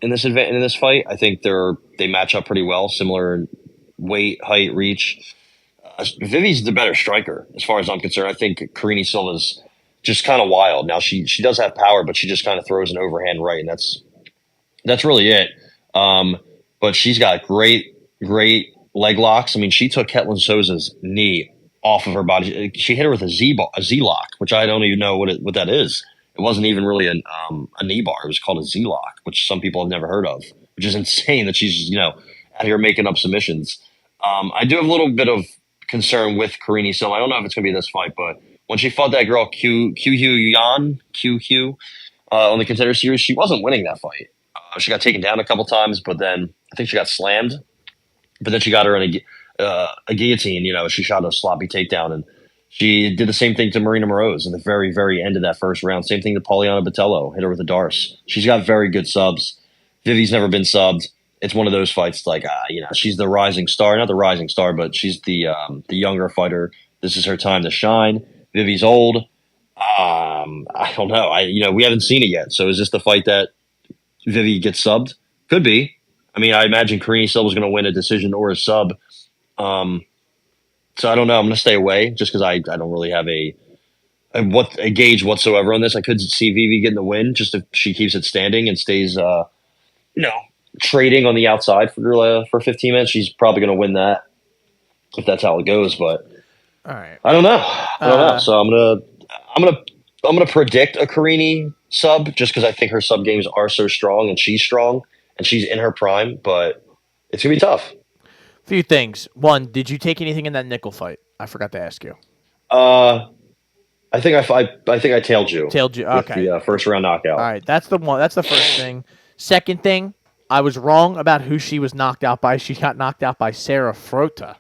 fight. I think they match up pretty well, similar weight, height, reach. Vivi's the better striker, as far as I'm concerned. I think Karine Silva's just kind of wild. Now she does have power, but she just kind of throws an overhand right, and that's really it. But she's got great leg locks. I mean, she took Ketlin Souza's knee off of her body. She hit her with a Z lock, which I don't even know what that is. It wasn't even really a knee bar. It was called a Z lock, which some people have never heard of, which is insane that she's out here making up submissions. I do have a little bit of concern with Karine Silva. I don't know if it's going to be this fight, but when she fought that girl QQ on the Contender Series, she wasn't winning that fight. She got taken down a couple times, but then I think she got slammed. But then she got her in a guillotine. She shot a sloppy takedown, and she did the same thing to Marina Moroz in the very, very end of that first round. Same thing to Poliana Botello, hit her with a Darce. She's got very good subs. Vivi's never been subbed. It's one of those fights like, she's the rising star. Not the rising star, but she's the younger fighter. This is her time to shine. Vivi's old. I don't know. We haven't seen it yet. So is this the fight that Vivi gets subbed? Could be. I mean, I imagine Karine Silva's going to win a decision or a sub. So I don't know. I'm going to stay away just because I don't really have a gauge whatsoever on this. I could see Vivi getting the win just if she keeps it standing and stays, trading on the outside for 15 minutes. She's probably going to win that if that's how it goes. But all right, I don't know. So I'm gonna predict a Karine sub just because I think her sub games are so strong and she's strong and she's in her prime. But It's gonna be tough. Few things. One, did you take anything in that nickel fight? I forgot to ask you. I think I think I tailed you. Tailed you. With Okay. the first round knockout. All right. That's the one. That's the first thing. Second thing, I was wrong about who she was knocked out by. She got knocked out by Sarah Frota.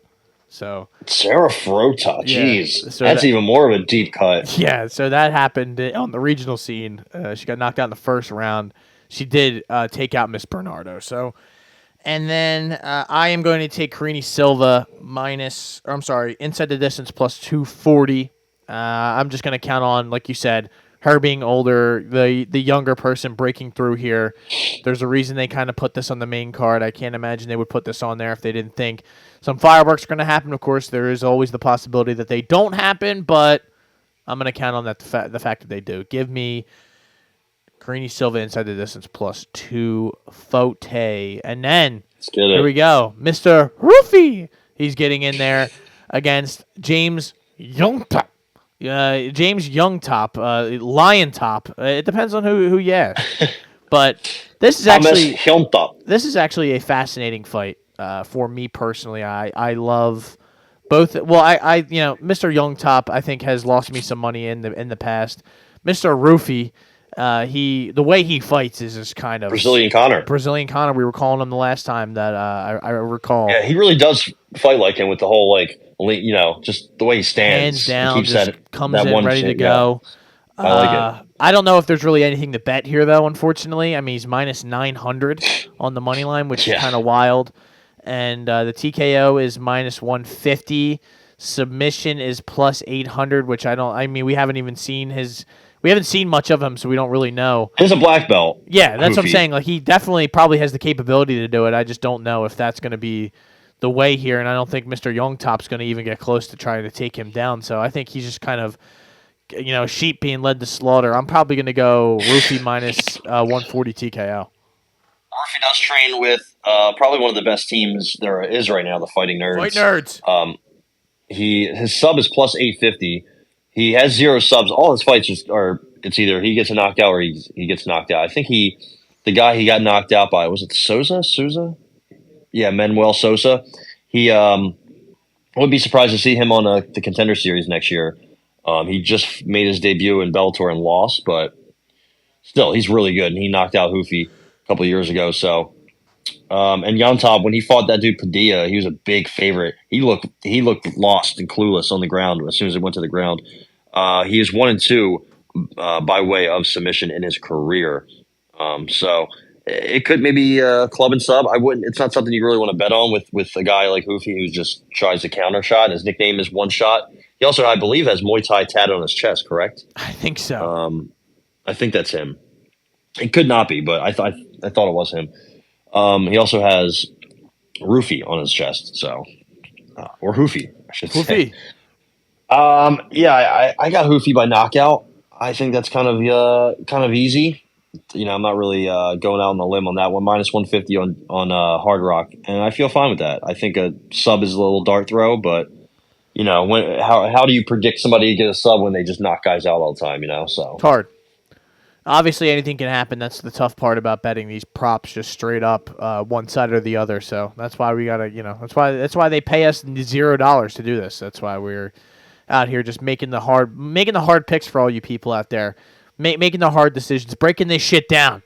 So Sarah Frota, Yeah, jeez, so that's that- even more of a deep cut. yeah, so that happened on the regional scene. She got knocked out in the first round. She did take out Miss Bernardo. So, and then I am going to take Karini Silva inside the distance plus 240. I'm just going to count on, like you said, her being older, the younger person breaking through here. There's a reason they kind of put this on the main card. I can't imagine they would put this on there if they didn't think some fireworks are going to happen. Of course, there is always the possibility that they don't happen, but I'm going to count on that the fact that they do. Give me Karini Silva inside the distance plus 240. And then here we go. Mr. Roofy. He's getting in there against James Youngtop. James Youngtop, Lion Top. It depends on who you ask. But this is actually a fascinating fight for me personally. I love both. Well, Mr. Youngtop I think has lost me some money in the past. Mr. Roofy, the way he fights is just kind of Brazilian Connor. We were calling him the last time that I recall. Yeah, he really does fight like him with the whole just the way he stands, hands down, keeps just comes that in one ready to shit, go. Yeah. I like it. I don't know if there's really anything to bet here, though, unfortunately. I mean, he's minus 900 on the money line, which is kind of wild. And the TKO is minus 150. Submission is plus 800, which we haven't seen much of him, so we don't really know. He's a black belt. Yeah, that's what I'm saying. Like, he definitely probably has the capability to do it. I just don't know if that's going to be the way here, and I don't think Mr. Youngtop's going to even get close to trying to take him down. So I think he's just kind of, sheep being led to slaughter. I'm probably going to go Roofy minus 140 TKO. Murphy does train with probably one of the best teams there is right now, the Fighting Nerds. Fight Nerds. His sub is plus 850. He has 0 subs. All his fights it's either he gets a knockout or he gets knocked out. I think the guy he got knocked out by, was it Souza? Yeah, Manuel Sosa. He I wouldn't be surprised to see him on the Contender Series next year. He just made his debut in Bellator and lost, but still, he's really good. And he knocked out Hoofy a couple of years ago. So, and Yontop, when he fought that dude Padilla, he was a big favorite. He looked lost and clueless on the ground as soon as he went to the ground. He is 1-2 by way of submission in his career. So it could maybe club and sub. I wouldn't. It's not something you really want to bet on with a guy like Hoofy who just tries to counter shot. His nickname is One Shot. He also, I believe, has Muay Thai tatted on his chest. Correct? I think so. I think that's him. It could not be, but I thought it was him. He also has Roofy on his chest, so or Hoofy, I should say. Yeah, I got Hoofy by knockout. I think that's kind of easy. I'm not really going out on a limb on that one. Minus 150 on Hard Rock, and I feel fine with that. I think a sub is a little dart throw, but how do you predict somebody to get a sub when they just knock guys out all the time? So it's hard. Obviously, anything can happen. That's the tough part about betting these props, just straight up one side or the other. So that's why we gotta, that's why they pay us $0 to do this. That's why we're out here just making the hard picks for all you people out there, making the hard decisions, breaking this shit down,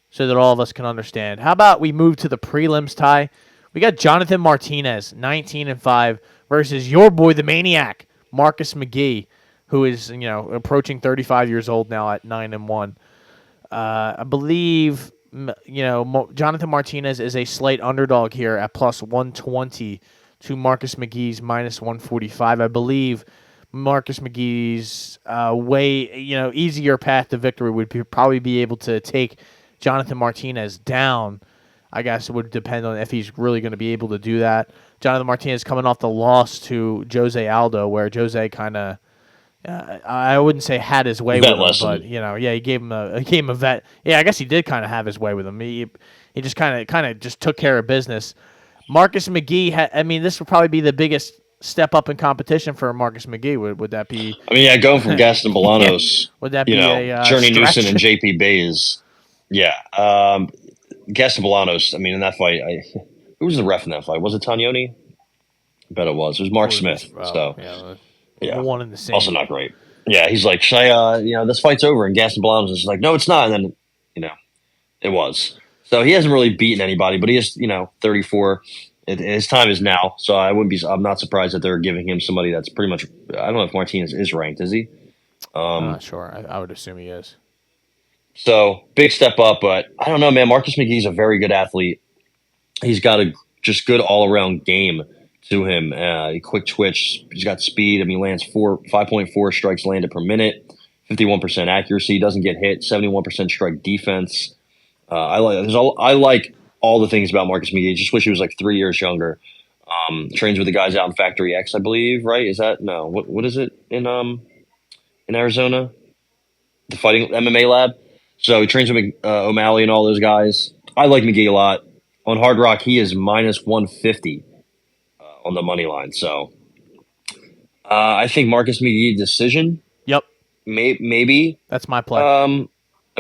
so that all of us can understand. How about we move to the prelims, Ty? We got Jonathan Martinez, 19-5, versus your boy, the Maniac, Marcus McGee, who is approaching 35 years old now at 9-1. I believe Jonathan Martinez is a slight underdog here at plus 120 to Marcus McGee's minus 145. I believe Marcus McGee's easier path to victory would probably be able to take Jonathan Martinez down. I guess it would depend on if he's really going to be able to do that. Jonathan Martinez coming off the loss to Jose Aldo, where Jose kind of, I wouldn't say had his way with him, but he gave him a vet. Yeah, I guess he did kind of have his way with him. He just kind of just took care of business. Marcus McGee, this would probably be the biggest step up in competition for Marcus McGee. Would that be? Going from Gaston Bolanos, would that be a Journey stretch? Newson and JP Bays? Yeah, Gaston Bolanos. In that fight, who was the ref in that fight? Was it Tanioni? I bet it was. It was Mark Smith. So yeah, one in the same. Also not great. Yeah, he's like, should I, this fight's over. And Gaston Blums is like, no, it's not. And then, it was. So he hasn't really beaten anybody, but he is, 34. His time is now. So I'm not surprised that they're giving him somebody that's pretty much, I don't know if Martinez is ranked, is he? I'm not sure. I would assume he is. So big step up, but I don't know, man. Marcus McGee's a very good athlete. He's got a just good all around game to him. Quick twitch. He's got speed. I mean, he lands 5.4 strikes landed per minute, 51% accuracy. Doesn't get hit. 71% strike defense. I like all the things about Marcus McGee. Just wish he was like 3 years younger. Trains with the guys out in Factory X, I believe. Right? Is that no? What is it in Arizona? The fighting MMA lab. So he trains with O'Malley and all those guys. I like McGee a lot. On Hard Rock, he is minus 150 on the money line. So I think Marcus McGee decision. Yep. Maybe. That's my play. I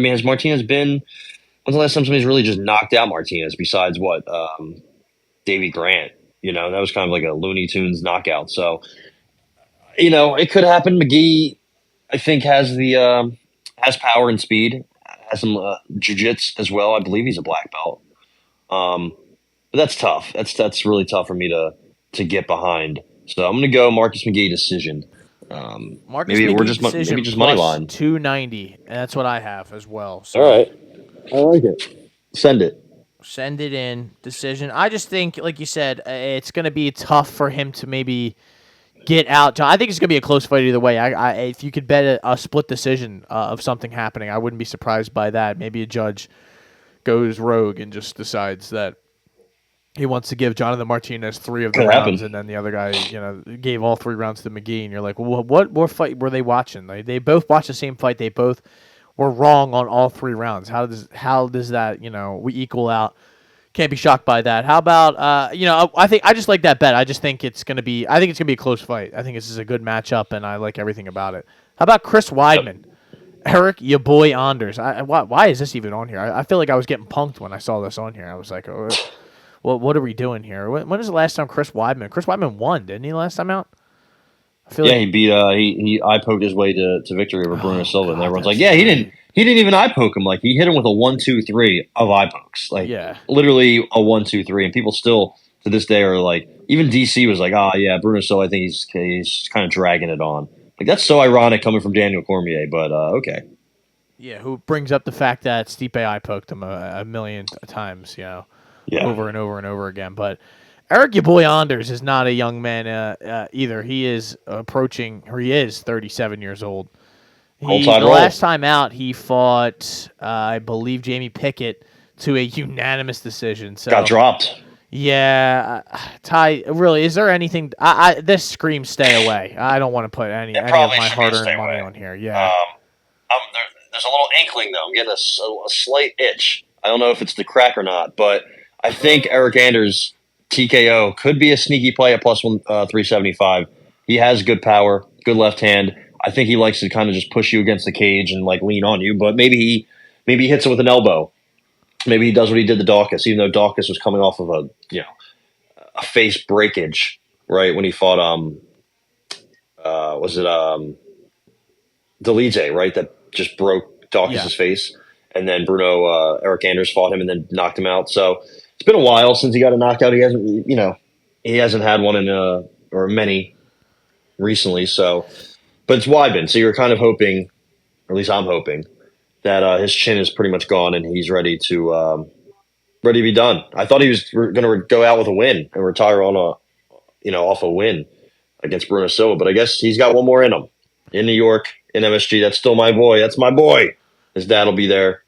mean, has Martinez been – when's the last time somebody's really just knocked out Martinez besides what? Davey Grant. That was kind of like a Looney Tunes knockout. So, it could happen. McGee, I think, has has power and speed. Has some jiu-jitsu as well. I believe he's a black belt. But that's tough. That's really tough for me to get behind. So I'm going to go Marcus McGee decision. Maybe just money line 290, and that's what I have as well. So. All right, I like it. Send it in decision. I just think, like you said, it's going to be tough for him to maybe get out. I think it's going to be a close fight either way. If you could bet a split decision of something happening, I wouldn't be surprised by that. Maybe a judge goes rogue and just decides that he wants to give Jonathan Martinez 3 of the rounds, and then the other guy, gave all 3 rounds to McGee, and you're like, well, what fight were they watching? Like, they both watched the same fight. They both were wrong on all 3 rounds. How does that, we equal out? Can't be shocked by that. How about, I just like that bet. I think it's going to be a close fight. I think this is a good matchup, and I like everything about it. How about Chris Weidman? Yep. Eric, your boy Anders. Why is this even on here? I feel like I was getting punked when I saw this on here. I was like, oh, well, what are we doing here? When was the last time Chris Weidman won, didn't he, last time out? He beat he eye poked his way to victory over Bruno Silva, and everyone's like, he didn't even eye poke him. Like, he hit him with a 1-2-3 of eye pokes, like literally a 1-2-3, and people still to this day are like, even DC was like, Bruno Silva, I think he's kind of dragging it on. Like, that's so ironic coming from Daniel Cormier, but okay. Yeah, who brings up the fact that Stipe eye poked him a million times, over and over and over again. But Eric, your boy Anders, is not a young man either. He is 37 years old. Last time out, he fought, I believe, Jamie Pickett to a unanimous decision. So got dropped. Yeah, Ty. Really, is there anything? This screams stay away. I don't want to put any of my hard-earned money on here. Yeah. There's a little inkling though. I'm getting a slight itch. I don't know if it's the crack or not, but I think Eric Anders TKO could be a sneaky play at plus 375. He has good power, good left hand. I think he likes to kind of just push you against the cage and like lean on you, but maybe he hits it with an elbow. Maybe he does what he did to Dawkins, even though Dawkins was coming off of a face breakage, right, when he fought Delize, right, that just broke Dawkins' face, and then Eric Anders fought him and then knocked him out. So it's been a while since he got a knockout. He hasn't had one in or many recently. So, but it's Weidman. So you're kind of hoping, or at least I'm hoping, that his chin is pretty much gone and he's ready to be done. I thought he was going to go out with a win and retire on off a win against Bruno Silva, but I guess he's got one more in him in New York in MSG. That's still my boy. That's my boy. His dad will be there.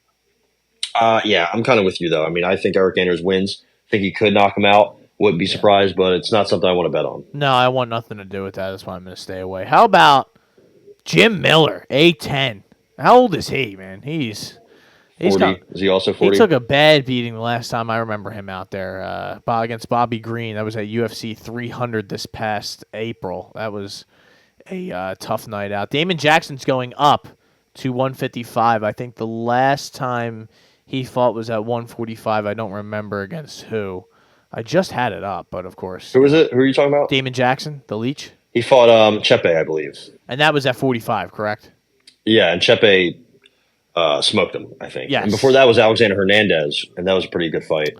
I'm kind of with you though. I mean, I think Eric Anders wins. I think he could knock him out. Wouldn't be surprised, but it's not something I want to bet on. No, I want nothing to do with that. That's why I'm going to stay away. How about Jim Miller, A10? How old is he, man? He's 40. Is he also 40? He took a bad beating the last time I remember him out there against Bobby Green. That was at UFC 300 this past April. That was a tough night out. Damon Jackson's going up to 155. I think the last time he fought was at 145. I don't remember against who. I just had it up, but of course. Who is it? Who are you talking about? Damon Jackson, the Leech. He fought Chepe, I believe. And that was at 45, correct? Yeah, and Chepe smoked him, I think. Yes. And before that was Alexander Hernandez, and that was a pretty good fight.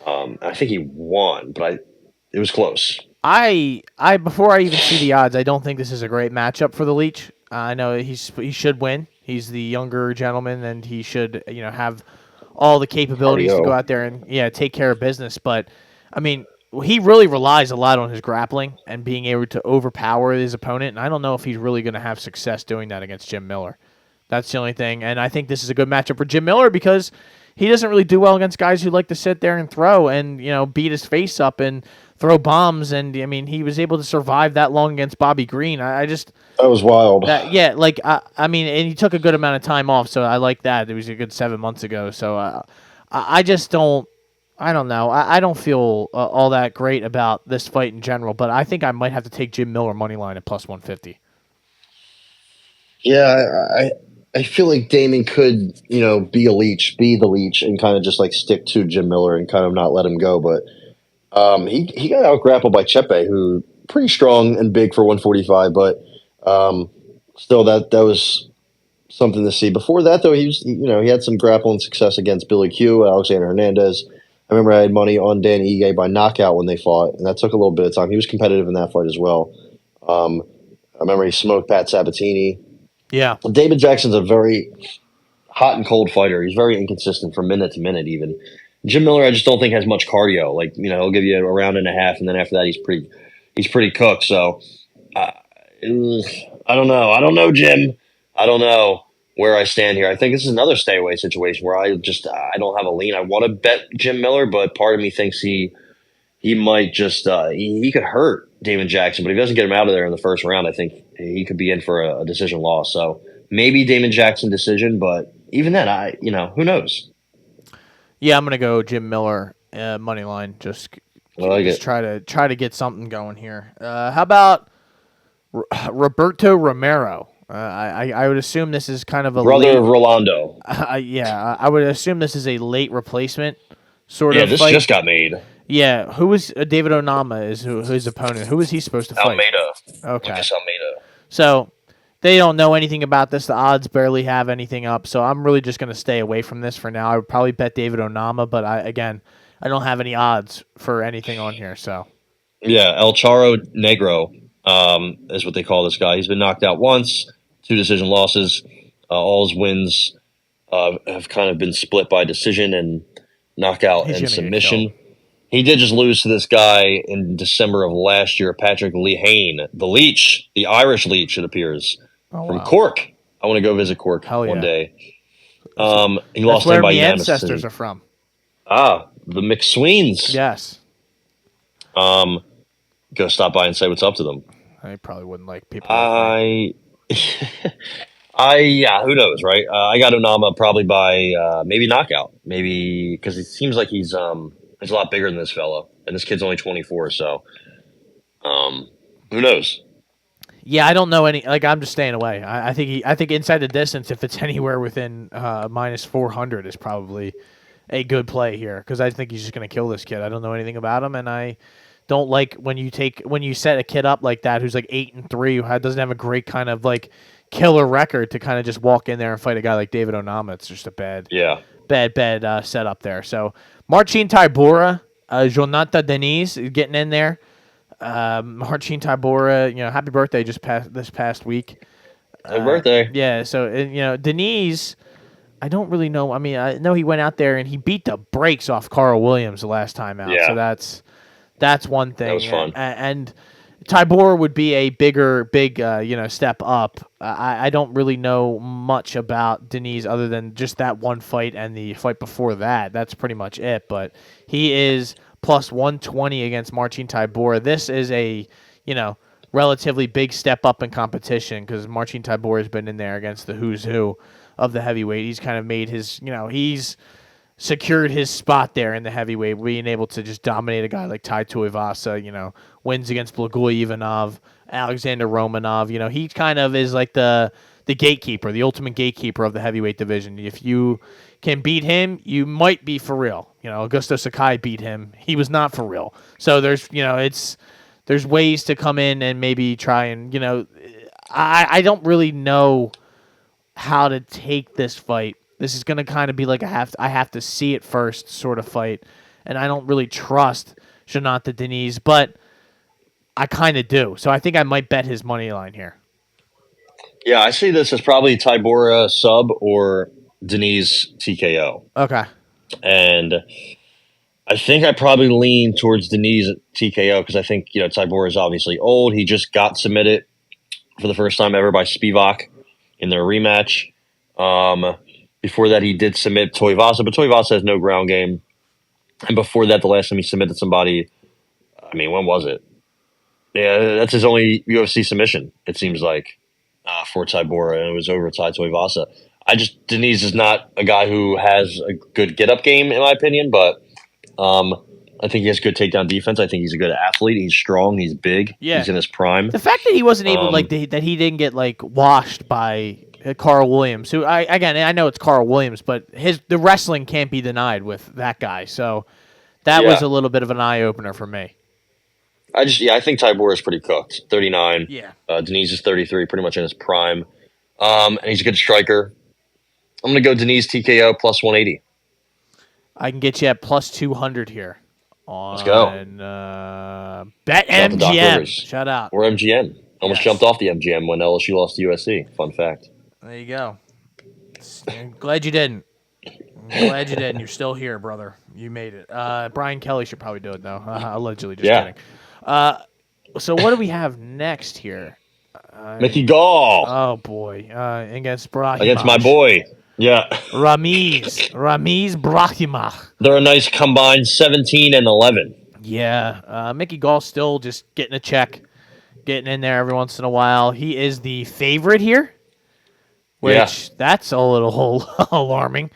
I think he won, but it was close. I before I even see the odds, I don't think this is a great matchup for the Leech. I know he should win. He's the younger gentleman, and he should have all the capabilities to go out there and take care of business. But I mean, he really relies a lot on his grappling and being able to overpower his opponent. And I don't know if he's really going to have success doing that against Jim Miller. That's the only thing. And I think this is a good matchup for Jim Miller because he doesn't really do well against guys who like to sit there and throw and beat his face up and throw bombs. And I mean, he was able to survive that long against Bobby Green. That was wild. I mean, and he took a good amount of time off, so I like that. It was a good 7 months ago. So I just don't. I don't know. I don't feel all that great about this fight in general, but I think I might have to take Jim Miller money line at plus 150. Yeah, I feel like Damon could, be the leech, and kind of just like stick to Jim Miller and kind of not let him go. But he got out grappled by Chepe, who pretty strong and big for 145, but still that was something to see. Before that, though, he had some grappling success against Billy Q, Alexander Hernandez. I remember I had money on Dan Ige by knockout when they fought, and that took a little bit of time. He was competitive in that fight as well. I remember he smoked Pat Sabatini. Yeah. David Jackson's a very hot and cold fighter. He's very inconsistent from minute to minute even. Jim Miller, I just don't think has much cardio. Like, he'll give you a round and a half, and then after that he's pretty cooked. So I don't know. I don't know, Jim. I don't know where I stand here. I think this is another stay away situation where I don't have a lean. I want to bet Jim Miller, but part of me thinks he might just he could hurt Damon Jackson, but if he doesn't get him out of there in the first round, I think he could be in for a decision loss. So maybe Damon Jackson decision, but even then, who knows? Yeah, I'm gonna go Jim Miller money line. Just try to get something going here. How about Roberto Romero? I would assume this is kind of a brother of Rolando. I would assume this is a late replacement sort of. Yeah, this fight. Just got made. Yeah, who was David Onama is his opponent? Who is he supposed to fight? Almeida. Okay. Lucas Almeida. So they don't know anything about this. The odds barely have anything up. So I'm really just going to stay away from this for now. I would probably bet David Onama, but I don't have any odds for anything on here. So yeah, El Charro Negro is what they call this guy. He's been knocked out once, 2 decision losses. All his wins have kind of been split by decision and knockout and submission. He did just lose to this guy in December of last year, Patrick Lehane, the Leech, the Irish Leech, it appears, from Cork. I want to go visit Cork one day. He lost where by my unanimous ancestors decision. are from. The McSweens. Yes. Go stop by and say what's up to them. I probably wouldn't like people. Who knows, right? I got Onama probably by maybe knockout, maybe because it seems like he's a lot bigger than this fella, and this kid's only 24. So, who knows? Yeah, I don't know any. Like, I'm just staying away. I think inside the distance, if it's anywhere within minus 400, is probably a good play here because I think he's just going to kill this kid. I don't know anything about him, and I don't like when you set a kid up like that who's like 8-3, who doesn't have a great kind of like killer record to kind of just walk in there and fight a guy like David Onama. It's just a bad setup there. So Marcin Tybura, Jonathan Denise getting in there. Marcin Tybura, happy birthday this past week. Happy birthday. Yeah, so Denise, I don't really know. I mean, I know he went out there and he beat the brakes off Carl Williams the last time out. Yeah. So that's one thing. That was fun. And Tybura would be a big step up. I don't really know much about Denise other than just that one fight and the fight before that. That's pretty much it. But he is plus 120 against Marcin Tybura. This is a, relatively big step up in competition because Marcin Tybura has been in there against the who's who of the heavyweight. He's kind of made his, he's secured his spot there in the heavyweight, being able to just dominate a guy like Tai Tuivasa, wins against Blagoy Ivanov, Alexander Romanov. He kind of is like the the gatekeeper, the ultimate gatekeeper of the heavyweight division. If you can beat him, you might be for real. Augusto Sakai beat him. He was not for real. So there's ways to come in and maybe try and, I don't really know how to take this fight. This is going to kind of be like I have to see it first sort of fight. And I don't really trust Jonathan Deniz, but I kind of do. So I think I might bet his money line here. Yeah, I see this as probably Tybura sub or Deniz TKO. Okay. And I think I probably lean towards Deniz TKO because I think, Tybura is obviously old. He just got submitted for the first time ever by Spivak in their rematch. Before that, he did submit Tuivasa, but Tuivasa has no ground game. And before that, the last time he submitted somebody, when was it? Yeah, that's his only UFC submission, it seems like, for Tybura, and it was over Tai Tuivasa. Deniz is not a guy who has a good get-up game, in my opinion, but I think he has good takedown defense. I think he's a good athlete. He's strong. He's big. Yeah. He's in his prime. The fact that he wasn't able, that he didn't get, washed by Carl Williams, who, I know it's Carl Williams, but the wrestling can't be denied with that guy, so that was a little bit of an eye-opener for me. I think Tybura is pretty cooked. 39. Yeah. Deniz is 33, pretty much in his prime. And he's a good striker. I'm going to go Deniz TKO plus 180. I can get you at plus 200 here. Let's go. Bet MGM. Shout out. Or MGM. Almost jumped off the MGM when LSU lost to USC. Fun fact. There you go. I'm glad you didn't. You're still here, brother. You made it. Brian Kelly should probably do it, though. Allegedly, just kidding. So what do we have next here? Mickey Gall. Oh, boy. Against Brahimaj. Against my boy. Yeah. Ramiz Brahimaj. They're a nice combined 17 and 11. Yeah. Mickey Gall still just getting a check, getting in there every once in a while. He is the favorite here, which that's a little alarming.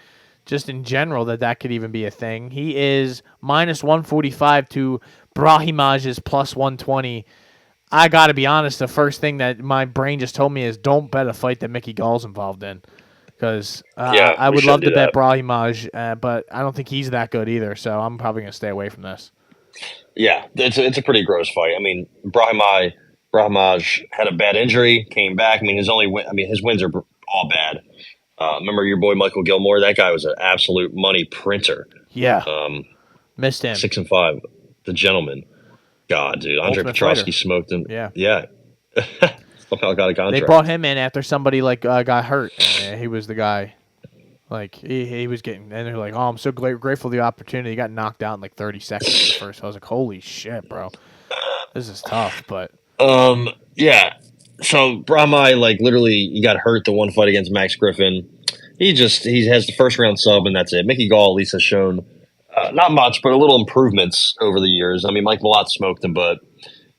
Just in general, that could even be a thing. He is minus 145 to Brahimaj's plus 120. I got to be honest, the first thing that my brain just told me is don't bet a fight that Mickey Gall's involved in. Because I would love to bet Brahimaj, but I don't think he's that good either, so I'm probably going to stay away from this. Yeah, it's a pretty gross fight. Brahimaj had a bad injury, came back. His wins are all bad. Remember your boy Michael Gilmore? That guy was an absolute money printer. Yeah. Missed him. 6-5. The gentleman. God, dude. Andre Petrosky smoked him. Yeah. Yeah. Somehow got a contract. They brought him in after somebody got hurt. And he was the guy. He was getting, and they're like, "Oh, I'm so grateful for the opportunity." He got knocked out in 30 seconds in the first. I was like, "Holy shit, bro, this is tough." But yeah. So Brahimaj, literally, he got hurt the one fight against Max Griffin. He has the first round sub, and that's it. Mickey Gall at least has shown not much, but a little improvements over the years. Mike Malott smoked him, but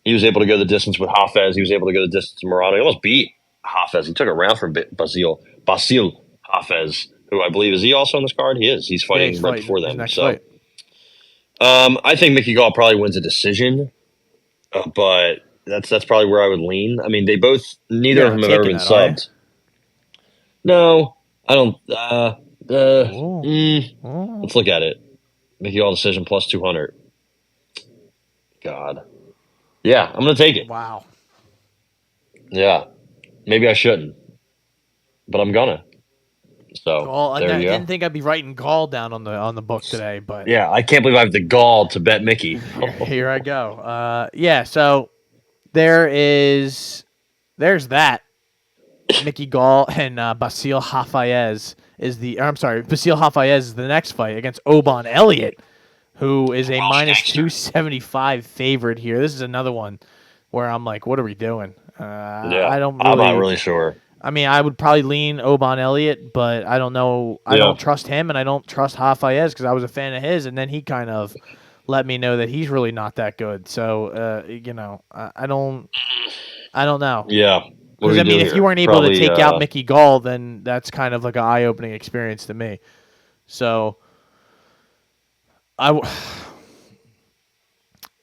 he was able to go the distance with Hafez. He was able to go the distance with Morano. He almost beat Hafez. He took a round from Basil Hafez, who I believe, is he also on this card? He is. He's fighting right before them. So, I think Mickey Gall probably wins a decision, but that's probably where I would lean. Neither of them have ever been subbed. No, I don't. Let's look at it. Mickey Gall decision plus 200. God. Yeah, I'm going to take it. Wow. Yeah. Maybe I shouldn't, but I'm going to. So, Gall, I didn't think I'd be writing Gall down on the book today, but yeah, I can't believe I have the gall to bet Mickey. Here I go. So there's that. Mickey Gall and Basil Hafez Basil Hafez is the next fight against Oban Elliott, who is a minus 275 favorite here. This is another one where I'm like, what are we doing? I'm not really sure. I would probably lean Oban Elliott, but I don't know. I don't trust him, and I don't trust Hafez because I was a fan of his, and then he kind of let me know that he's really not that good. So, I don't know. Yeah. Because, if you weren't able to take out Mickey Gall, then that's kind of like an eye-opening experience to me. So, I'm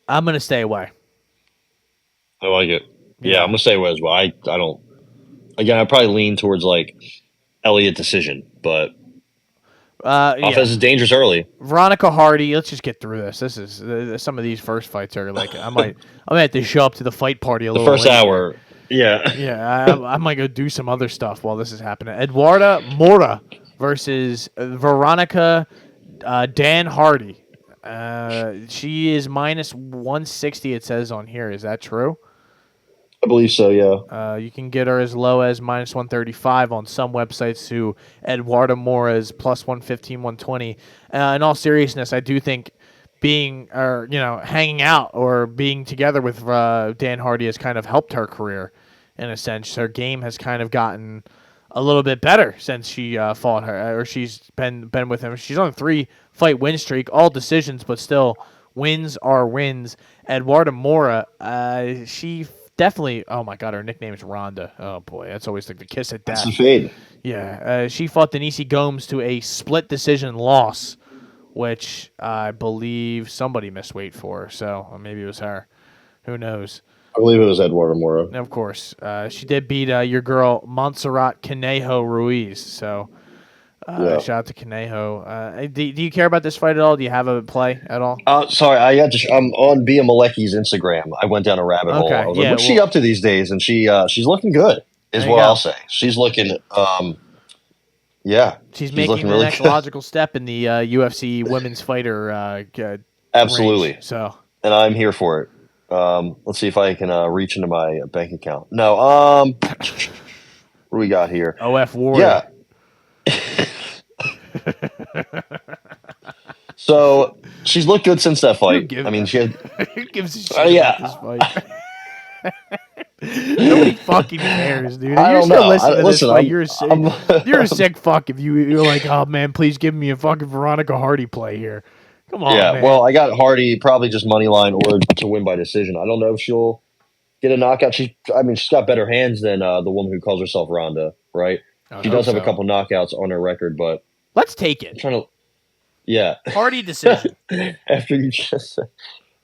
going to stay away. I like it. Yeah, I'm going to stay away as well. I Again, I'd probably lean towards like Elliott decision, but Hafez is dangerous early. Veronica Hardy. Let's just get through this. This is some of these first fights are like I might have to show up to the fight party a The little first later. hour, yeah. Yeah, I might go do some other stuff while this is happening. Eduarda Mora versus Veronica Dan Hardy. She is minus 160. It says on here. Is that true? I believe so, yeah. You can get her as low as minus 135 on some websites to Eduarda Mora is plus 115, 120. In all seriousness, I do think hanging out or being together with Dan Hardy has kind of helped her career in a sense. Her game has kind of gotten a little bit better since she fought her, or she's been with him. She's on a 3-fight win streak, all decisions, but still wins are wins. Eduarda Mora, she definitely. Oh my God, her nickname is Rhonda. Oh boy, that's always like the kiss of death. That's the fade. Yeah, she fought Denise Gomes to a split decision loss, which I believe somebody missed weight for. So or maybe it was her. Who knows? I believe it was Eduardo Mora. And of course, she did beat your girl Montserrat Conejo Ruiz. So shout out to Conejo. Do you care about this fight at all? Do you have a play at all? Sorry, I'm on Bia Maleki's Instagram. I went down a rabbit hole. I was like, what's she up to these days? And she's looking good, is what I'll say. She's looking, She's making the really next logical step in the UFC women's fighder absolutely. range, so. And I'm here for it. Let's see if I can reach into my bank account. No, what do we got here? OF Warrior. Yeah. So she's looked good since that fight. She had. Who gives a shit about this fight? Nobody fucking cares, dude. I You're don't still know. listening to this fight. You're a sick fuck if you're like, oh man, please give me a fucking Veronica Hardy play here. Come on, man. Well, I got Hardy probably just money line or to win by decision. I don't know if she'll get a knockout. She's got better hands than the woman who calls herself Ronda, right? She does have a couple knockouts on her record, but let's take it. I'm trying to, yeah. Hardy decision. After you just said,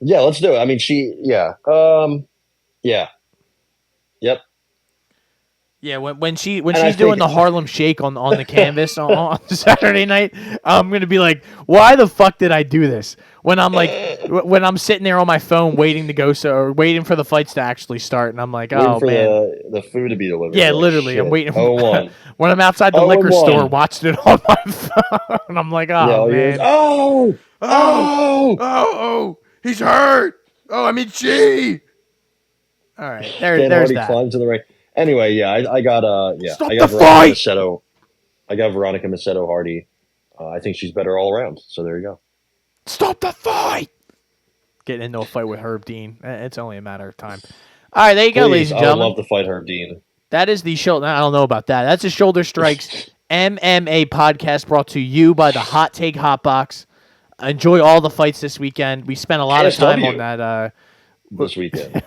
yeah, let's do it. Yeah. Yep. Yeah, when she's doing the Harlem Shake on the canvas on Saturday night, I'm gonna be like, why the fuck did I do this? When I'm sitting there on my phone waiting to go or waiting for the fights to actually start, and I'm like, oh man, the food to be delivered. Yeah, literally, I'm waiting. 0-1. When I'm outside the liquor store watching it on my phone, and I'm like, oh man, he's hurt. Oh, I mean, she. All right, there's that. Climbs to the right. Anyway, yeah, I got Stop I got the Veronica fight! Macedo. I got Veronica Macedo Hardy. I think she's better all around. So there you go. Stop the fight! Getting into a fight with Herb Dean. It's only a matter of time. All right, there you go, ladies and gentlemen. I would love to fight Herb Dean. That is the shoulder. I don't know about that. That's the Shoulder Strikes MMA podcast brought to you by the Hot Take Hotbox. Enjoy all the fights this weekend. We spent a lot of time on that. This weekend.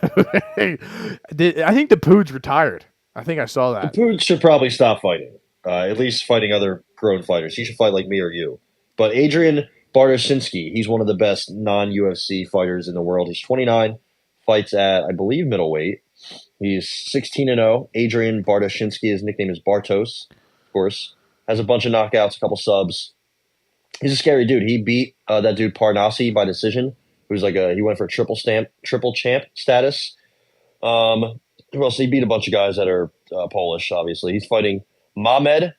I think the Poods retired. I think I saw that. The Poods should probably stop fighting. At least fighting other grown fighters. He should fight like me or you. But Adrian Bartoshinsky, he's one of the best non-UFC fighters in the world. He's 29, fights at, I believe, middleweight. He's 16-0. Adrian Bartoshinsky, his nickname is Bartos, of course. Has a bunch of knockouts, a couple subs. He's a scary dude. He beat that dude Parnassi by decision. Who's he went for triple champ status. Who else? He beat a bunch of guys that are Polish, obviously. He's fighting Mamed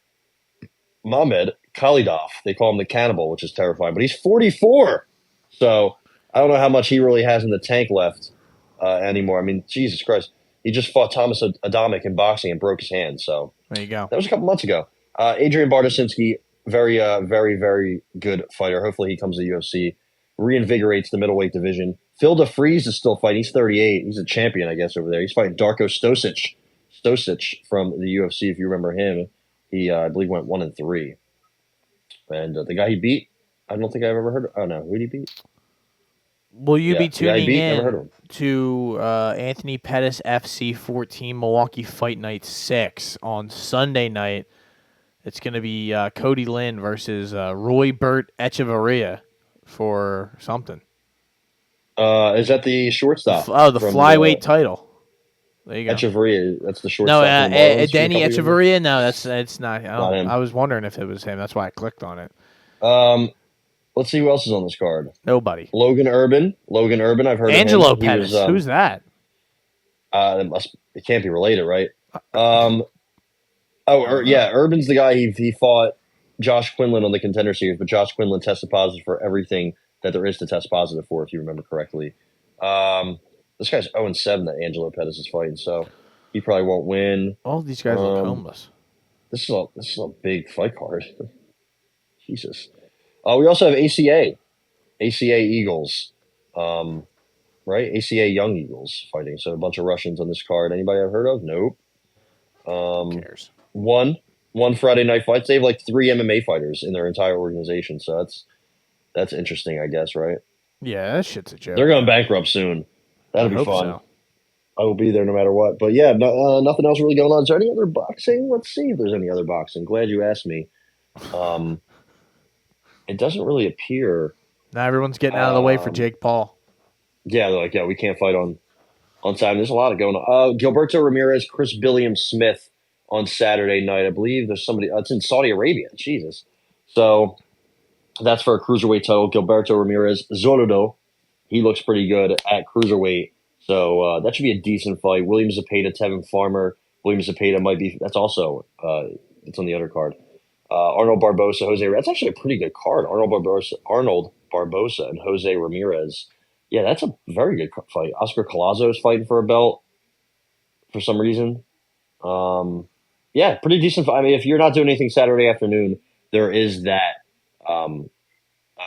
Khalidov. They call him the Cannibal, which is terrifying. But he's 44. So I don't know how much he really has in the tank left anymore. I mean, Jesus Christ. He just fought Thomas Adamic in boxing and broke his hand. So there you go. That was a couple months ago. Adrian Bartoshinsky, very, very, very good fighter. Hopefully he comes to the UFC. Reinvigorates the middleweight division. Phil DeFries is still fighting. He's 38. He's a champion, I guess, over there. He's fighting Darko Stosic from the UFC, if you remember him. He, I believe, went 1-3. And the guy he beat, I don't think I've ever heard of. Oh, no. Who did he beat? Will you be tuning in to Anthony Pettis FC 14 Milwaukee Fight Night 6 on Sunday night? It's going to be Cody Lynn versus Roy Burt Echevarria for something. Is that the shortstop? The flyweight title. There you go. Echeverria, that's the short No, stuff. from the Marlins from a Danny couple years ago. Echeverria. No, it's not. Not him. I was wondering if it was him. That's why I clicked on it. Let's see who else is on this card. Nobody. Logan Urban. I've heard Angelo of him. Pettis. Who's that? It can't be related, right? Urban's the guy he fought Josh Quinlan on the Contender Series, but Josh Quinlan tested positive for everything that there is to test positive for, if you remember correctly. This guy's 0-7 that Angelo Pettis is fighting, so he probably won't win. All these guys look homeless. This is a big fight card. Jesus. We also have ACA Eagles, right? ACA Young Eagles fighting. So a bunch of Russians on this card. Anybody I've heard of? Nope. Who cares? One Friday night fights. They have like 3 MMA fighters in their entire organization. So that's interesting, I guess, right? Yeah, that shit's a joke. They're going bankrupt soon. That'll be fun. So. I will be there no matter what. But yeah, nothing else really going on. Is there any other boxing? Let's see if there's any other boxing. Glad you asked me. It doesn't really appear. Now everyone's getting out of the way for Jake Paul. Yeah, they're like, we can't fight on time. There's a lot of going on. Gilberto Ramirez, Chris Billiam Smith on Saturday night. I believe there's somebody. It's in Saudi Arabia. Jesus. So that's for a cruiserweight title. Gilberto Ramirez, Zoludo. He looks pretty good at cruiserweight. So that should be a decent fight. William Zepeda, Tevin Farmer. William Zepeda might be. That's also. It's on the other card. Arnold Barbosa, Jose. That's actually a pretty good card. Arnold Barbosa, and Jose Ramirez. Yeah, that's a very good fight. Oscar Collazo is fighting for a belt for some reason. Yeah, pretty decent fight. I mean, if you're not doing anything Saturday afternoon, there is that.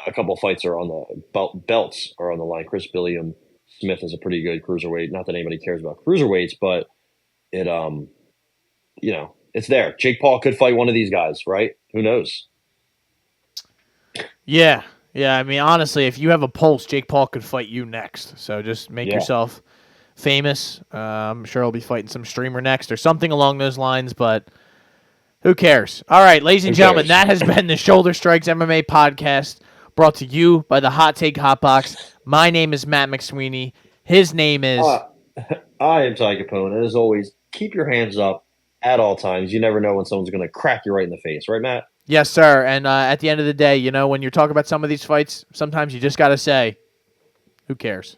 A couple of fights are on the belts are on the line. Chris Billiam Smith is a pretty good cruiserweight. Not that anybody cares about cruiserweights, but it it's there. Jake Paul could fight one of these guys, right? Who knows? Yeah. I mean, honestly, if you have a pulse, Jake Paul could fight you next. So just make yourself famous. I'm sure he'll be fighting some streamer next or something along those lines, but who cares? All right, ladies and gentlemen, that has been the Shoulder Strikes MMA podcast brought to you by the Hot Take Hotbox. My name is Matt McSweeney. His name is... I am Ty Capone. And as always, keep your hands up at all times. You never know when someone's going to crack you right in the face. Right, Matt? Yes, sir. And at the end of the day, when you're talking about some of these fights, sometimes you just got to say, who cares?